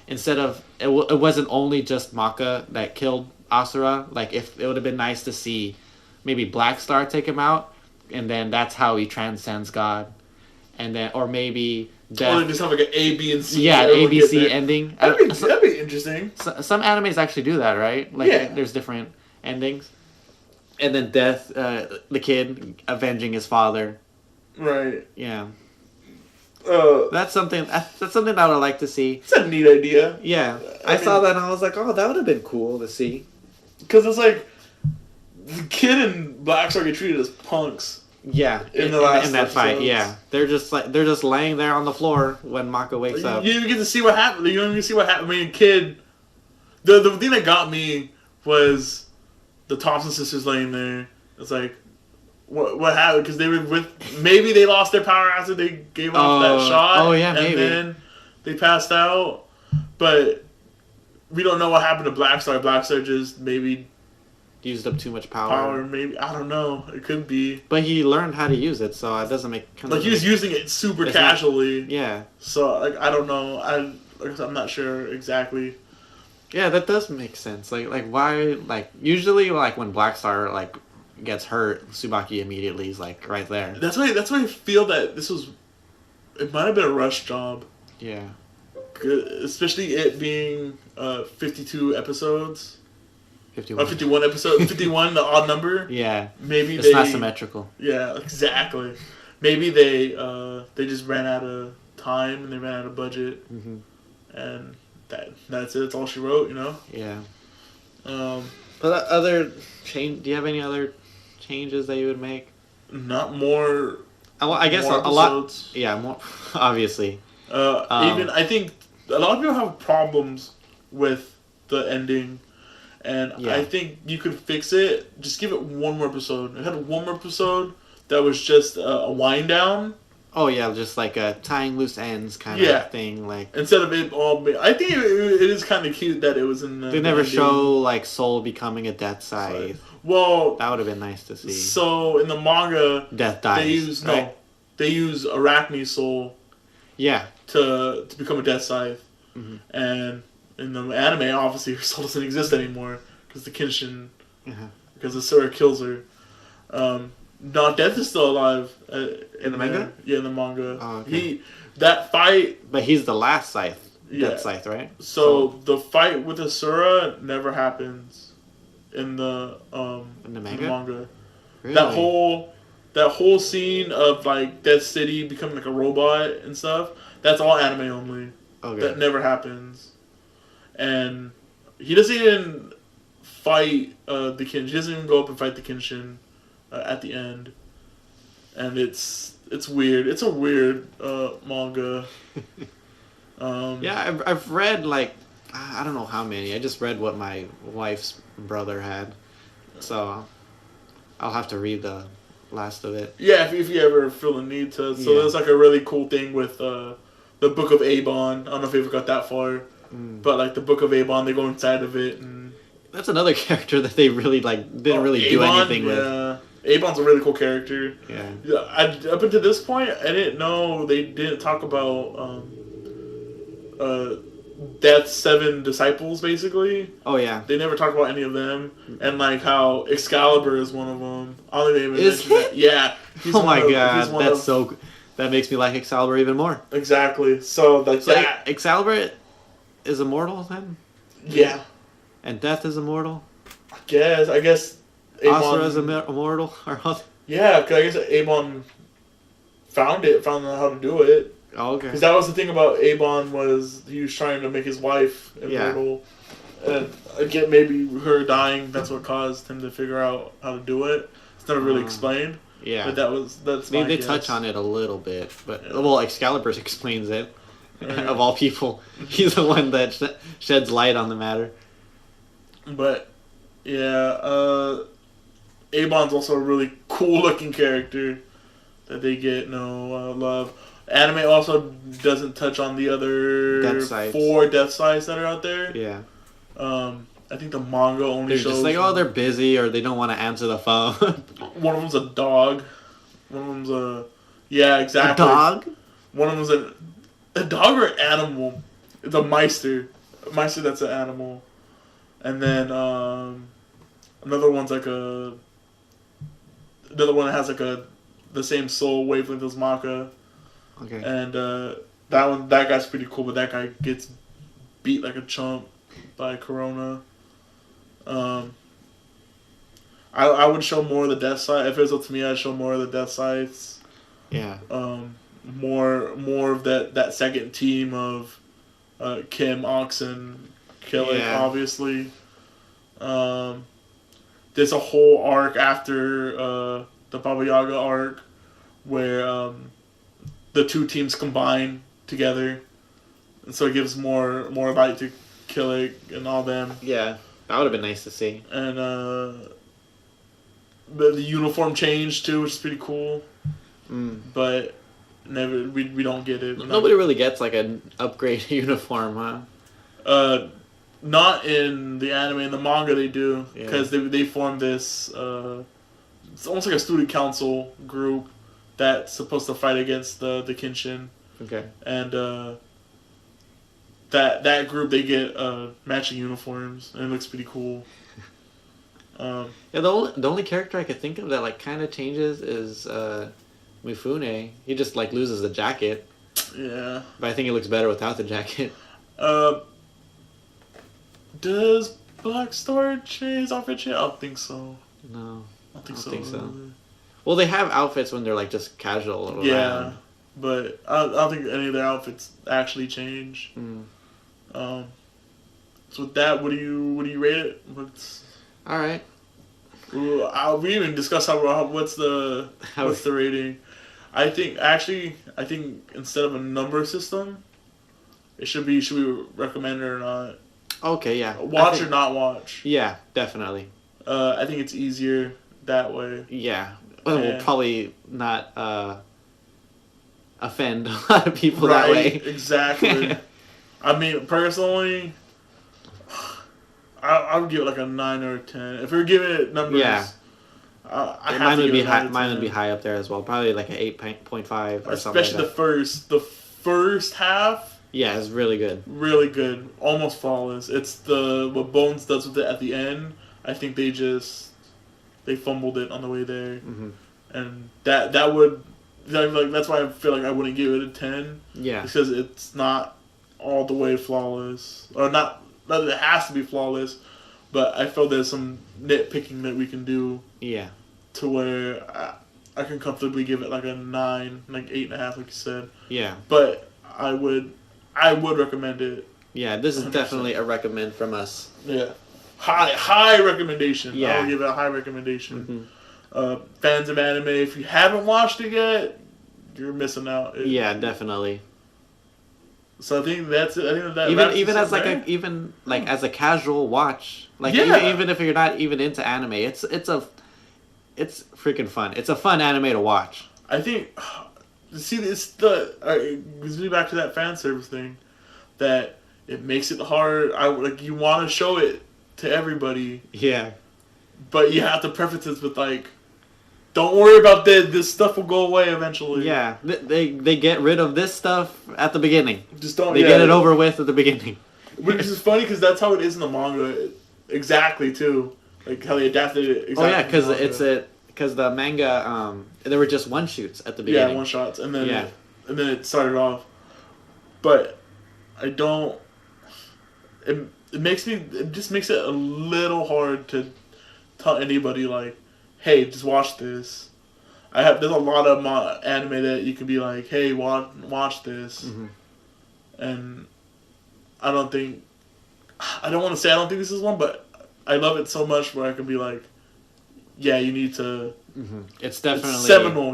instead of it wasn't only just Maka that killed Asura. Like if it would have been nice to see maybe Black Star take him out, and then that's how he transcends God, and then or maybe Death. Or they just have like an A, B, and C. Yeah, A, B, C ending. That'd be interesting. Some animes actually do that, right? Like there's different endings. And then Death, the kid avenging his father. Right. Yeah. That's something that I would like to see. It's a neat idea. Yeah. I saw that and I was like, oh, that would have been cool to see. Because it's like the kid and Black Star get treated as punks. Yeah, in that fight, yeah, they're just laying there on the floor when Maka wakes up. You didn't get to see what happened. You don't even see what happened. I mean, kid, the thing that got me was the Thompson sisters laying there. It's like, what happened? Because they were maybe they lost their power after they gave off that shot. Oh yeah, and maybe. Then they passed out, but we don't know what happened to Black Star. Black Star just maybe used up too much power. Maybe, I don't know. It could be. But he learned how to use it, so it doesn't make he was using it super casually. Yeah. So like I don't know. I'm not sure exactly. Yeah, that does make sense. Like why usually when Black Star gets hurt, Tsubaki immediately is right there. That's why I feel that it might have been a rush job. Yeah. Especially it being 52 episodes. 51. 51 episodes. 51, the odd number. Yeah. Maybe it's not symmetrical. Yeah, exactly. Maybe they just ran out of time and they ran out of budget, and that's it. That's all she wrote, Yeah. But other change. Do you have any other changes that you would make? Not more. I guess more a lot. Yeah, more obviously. Even I think a lot of people have problems with the ending. And I think you could fix it. Just give it one more episode. It had one more episode that was just a wind down. Oh yeah, just like a tying loose ends kind Yeah. of thing. Like Instead of it all being, I think it is kind of cute that it was in the. they never ending. show like Soul becoming a Death Scythe. Well, That would have been nice to see. so in the manga, Death dies. they use Arachne Soul Yeah. to become a Death Scythe, Mhm. and in the anime, obviously her soul doesn't exist anymore because the Kenshin, Uh-huh. because Asura kills her. No, Death is still alive In the manga? Yeah, in the manga. Oh, okay. That fight. But he's the last Scythe. Yeah. Death Scythe, right? So the fight with Asura never happens in the In the manga? Really? That whole scene of like Death City becoming like a robot and stuff. That's all anime only. Okay. That never happens. And he doesn't even fight the Kenshin. He doesn't even go up and fight the Kenshin at the end. And it's weird. It's a weird manga. Yeah, I've read like I don't know how many. I just read what my wife's brother had, so I'll have to read the last of it. Yeah, if you ever feel the need to. So Yeah. there's like a really cool thing with the Book of Abon. I don't know if you ever got that far, but like the Book of Abon, they go inside of it and. That's another character that they really didn't really do Abon, anything with. Yeah, Abon's a really cool character. Yeah. Yeah, up until this point, I didn't know they didn't talk about Death's 7 disciples. Basically, Oh yeah. they never talked about any of them, and like how Excalibur is one of them. I don't think they even Is mentioned that. Yeah. Oh my god, he's one that's of- so. That makes me like Excalibur even more. Exactly. So like So that. Excalibur is immortal then, Yeah. and Death is immortal. I guess. Asura is immortal, or what? Yeah, because I guess Abon found out how to do it. Oh, okay. Because that was the thing about Abon, was he was trying to make his wife immortal. And again, maybe her dying, that's what caused him to figure out how to do it. It's never really explained. Yeah. But that's Maybe my they guess. touch on it a little bit, but Yeah. well, Excalibur explains it. Yeah. Of all people, he's the one that sheds light on the matter. But, yeah, Abon's also a really cool looking character that they get no love. Anime also doesn't touch on the other Death Scythes. 4 Death Scythes that are out there. Yeah. I think the manga only They're shows just like, oh, they're busy or they don't want to answer the phone. one of them's a dog. One of them's a yeah, exactly. A dog? One of them's a dog or an animal. It's a Meister. A Meister that's an animal. And then another one's like another one that has like the same soul wavelength as Maka. Okay. And that guy's pretty cool, but that guy gets beat like a chump by Corona. I would show more of the Death Scythe. If it was up to me, I'd show more of the Death Scythes. Yeah. More of that second team of Kim, Oxen, Killick, Yeah. obviously. There's a whole arc after the Baba Yaga arc where the two teams combine together, and so it gives more light to Killick and all them. Yeah. That would have been nice to see. And the uniform change too, which is pretty cool. But we don't get it. Nobody really gets like an upgrade uniform, huh? Not in the anime. In the manga, they do, Yeah. because they formed this. It's almost like a student council group that's supposed to fight against the Kenshin, Okay. and that group, they get matching uniforms, and it looks pretty cool. Yeah, the only character I could think of that like kind of changes is Mifune. He just like loses the jacket, Yeah. but I think it looks better without the jacket. Does Black Star change his outfit yet? I don't think so. No. I don't think I so. don't think so. Well, they have outfits when they're like just casual around. Yeah, but I don't think any of their outfits actually change. Mm. So with that, what do you rate it? All right. We even discussed what's the rating. I think instead of a number system, should we recommend it or not? Okay. Yeah. Watch or not watch? Yeah, definitely. I think it's easier that way. Yeah. Well, we'll And- probably not offend a lot of people that way. Exactly. I mean, personally, I would give it like a 9 or a 10. If we were giving it numbers, Yeah. I have Mine to would give be it a high. 9 or Mine would 10. be high up there as well. Probably like an 8.5 or something. Especially like that. the first half, Yeah, it's really good. really good, almost flawless. It's what Bones does with it at the end. I think they fumbled it on the way there, Hmm. and that would like that's why I feel like I wouldn't give it a 10 Yeah. because it's not all the way flawless, or not that it has to be flawless, but I feel there's some nitpicking that we can do Yeah. to where I can comfortably give it like a 9, like 8.5, like you said. Yeah. But I would recommend it. Yeah. This is 100%. definitely a recommend from us. Yeah, high recommendation. Yeah. I would give it a high recommendation. Hmm. Fans of anime, if you haven't watched it yet, you're missing out. Yeah, definitely. So I think that's it. I think that Even wraps as us up like there. as a casual watch, like Yeah. even if you're not even into anime, it's freaking fun. It's a fun anime to watch. I think, see, it brings me back to that fan service thing, that it makes it hard. You want to show it to everybody, Yeah. but you have to preface it with like, don't worry about this. This stuff will go away eventually. Yeah. They get rid of this stuff at the beginning. Just don't. They get it over with at the beginning. Which is funny because that's how it is in the manga, exactly too. Like how they adapted it. Exactly Oh yeah, from the manga. because the manga there were just one shoots at the beginning. Yeah, one shots, and then Yeah. it started off. But I don't. It just makes it a little hard to tell anybody like, hey, just watch this. There's a lot of anime that you can be like, hey, watch this, Mhm. and I don't want to say I don't think this is one, but I love it so much where I can be like, yeah, you need to. It's definitely It's seminal.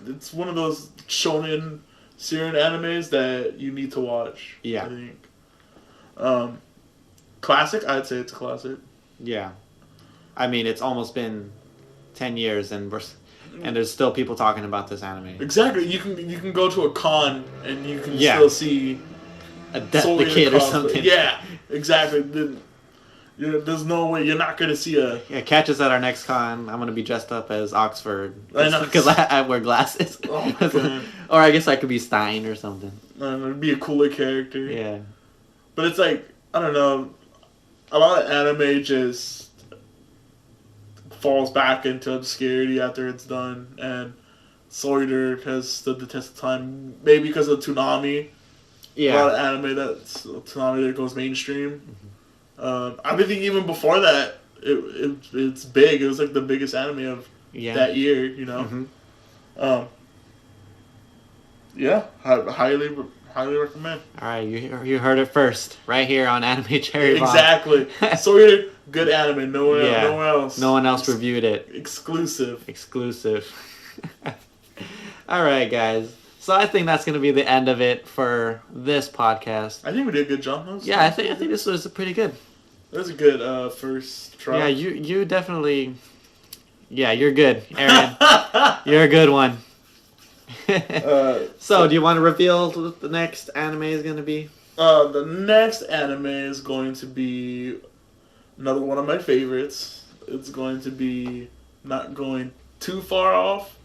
It's one of those shonen seinen animes that you need to watch. Yeah. I think. Classic. I'd say it's a classic. Yeah. I mean, it's almost been 10 years and there's still people talking about this anime. Exactly. You can go to a con and you can Yeah. still see A Death Soul the Eater Kid or cosplay. something. Yeah. Exactly. There's no way you're not gonna see a. Yeah, catch us at our next con. I'm gonna be dressed up as Oxford I know. because I wear glasses. Oh my God. Or I guess I could be Stein or something. It'd be a cooler character. Yeah. But it's like, I don't know, a lot of anime just falls back into obscurity after it's done, and Soul Eater has stood the test of time, maybe because of Toonami. A lot of Yeah. anime that's Toonami that goes mainstream. I think even before that, it's big. It was like the biggest anime of Yeah. that year, you know? Mhm. Yeah, highly recommend. All right, you heard it first right here on Anime Cherry Bomb. Exactly. Soul Eater, good anime. Nowhere else. No one else reviewed it. Exclusive. All right, guys. So I think that's gonna be the end of it for this podcast. I think we did a good job. Yeah, I think this was pretty good. That was a good first try. Yeah, you definitely. Yeah, you're good, Aaron. You're a good one. So, do you want to reveal what the next anime is gonna be? The next anime is going to be another one of my favorites. It's going to be not going too far off,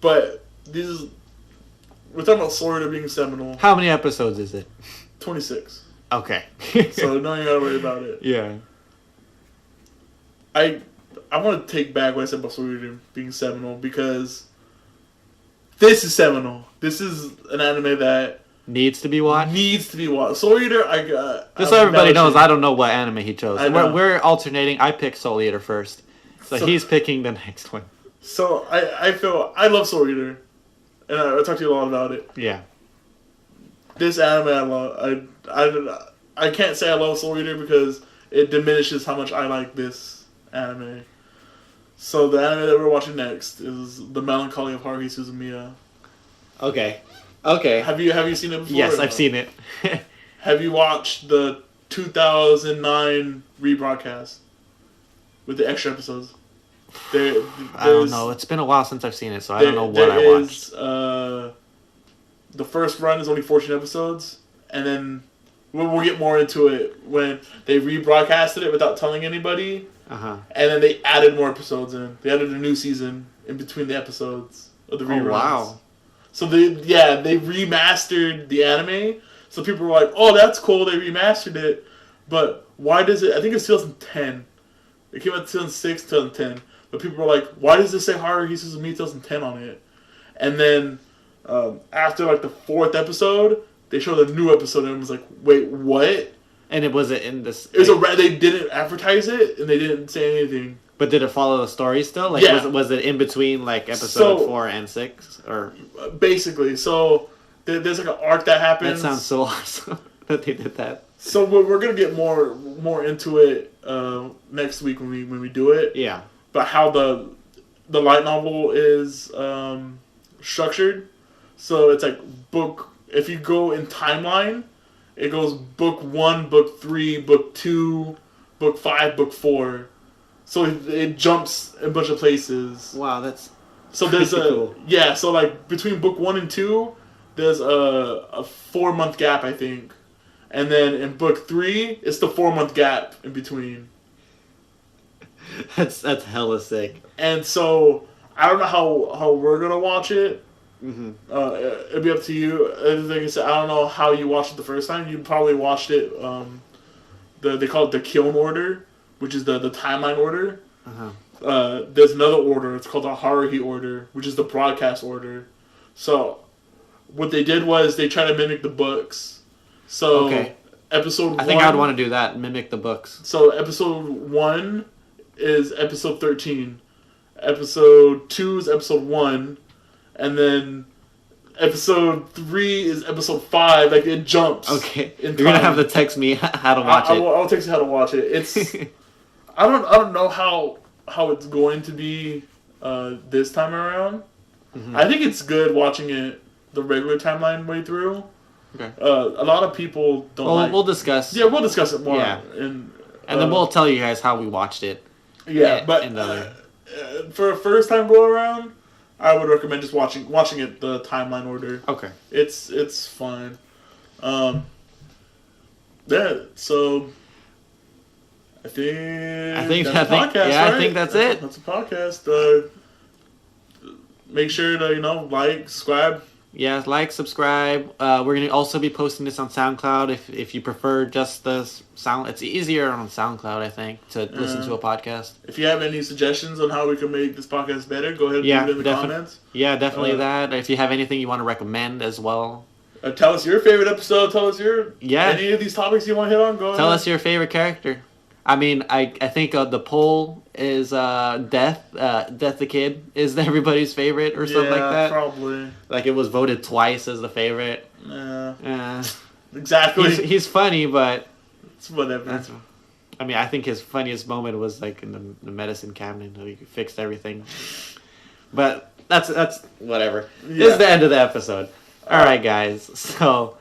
but we're talking about Soul Eater being seminal. How many episodes is it? 26. Okay. So no, you gotta worry about it. Yeah. I want to take back what I said about Soul Eater being seminal, because this is seminal. This is an anime that Needs to be watched. needs to be watched. Soul Eater, Just so everybody knows, I don't know what anime he chose. I know. We're alternating. I picked Soul Eater first, so he's picking the next one. So I feel I love Soul Eater, and I talked to you a lot about it. Yeah. This anime I love. I can't say I love Soul Eater because it diminishes how much I like this anime. So the anime that we're watching next is The Melancholy of Haruhi Suzumiya. Okay. Have you seen it before? Yes, or I've no? seen it. Have you watched the 2009 rebroadcast with the extra episodes? I don't know. It's been a while since I've seen it, so I don't know what I watched. the first run is only 14 episodes, and then we'll get more into it when they rebroadcasted it without telling anybody, and then they added more episodes in. They added a new season in between the episodes of the reruns. Oh, wow. So they remastered the anime. So people were like, "Oh, that's cool. They remastered it." But why does it? I think it's 2010. It came out 2006, 2010. But people were like, "Why does it say Haruhi Suzumiya 2010 on it?" And then after like the 4th episode, they showed a new episode, and it was like, "Wait, what?" And it was in this. It was they didn't advertise it, and they didn't say anything. But did it follow the story still? Like, Yeah. was it in between like episode 4 and 6, or? Basically, so there's like an arc that happens. That sounds so awesome that they did that. So we're gonna get more into it next week when we do it. Yeah. But how the light novel is structured. So it's like book. If you go in timeline, it goes book 1, book 3, book 2, book 5, book 4. So it jumps a bunch of places. Wow, that's So there's cool. So like between book 1 and 2, there's a 4-month gap, I think, and then in book 3, it's the 4-month gap in between. That's hella sick. And so I don't know how we're gonna watch it. Mm-hmm. It'd be up to you. Like I said, I don't know how you watched it the first time. You probably watched it. They call it the Kiln order, which is the timeline order. There's another order. It's called the Haruhi order, which is the broadcast order. So what they did was they tried to mimic the books. So Okay. episode 1. I think I'd want to do that. Mimic the books. So episode 1 is episode 13. Episode 2 is episode 1. And then episode 3 is episode 5. Like, it jumps. Okay. in You're gonna time. have to text me how to watch it. I'll text you how to watch it. It's I don't know how it's going to be this time around. Mm-hmm. I think it's good watching it the regular timeline way through. Okay. A lot of people don't like. We'll discuss. Yeah, we'll discuss it more. Yeah. And then we'll tell you guys how we watched it. Yeah, but and the other. For a first time go around, I would recommend just watching it the timeline order. Okay. It's fine. Yeah. So I think that's a podcast, right? I think that's it. That's a podcast. Make sure to like, subscribe. Yeah, like, subscribe. We're gonna also be posting this on SoundCloud if you prefer just the sound. It's easier on SoundCloud, I think, to listen to a podcast. If you have any suggestions on how we can make this podcast better, go ahead and Yeah, leave it in the comments. Yeah, definitely that. If you have anything you want to recommend as well, tell us your favorite episode. Tell us Yeah. any of these topics you want to hit on. Go tell ahead. us your favorite character. I mean, I think the poll is Death the Kid is everybody's favorite or something like that. Probably. Like it was voted twice as the favorite. Yeah. Exactly. He's funny, but It's whatever. I mean, I think his funniest moment was like in the medicine cabinet. He fixed everything. But that's whatever. Yeah. This is the end of the episode. All right, guys. So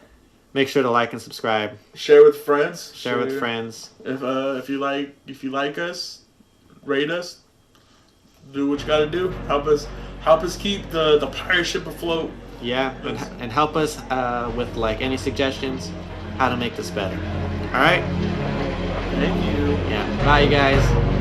make sure to like and subscribe. Share with friends. Share with friends. If you like us, rate us. Do what you gotta do. Help us keep the pirate ship afloat. Yeah, and help us with like any suggestions how to make this better. All right. Thank you. Yeah. Bye, you guys.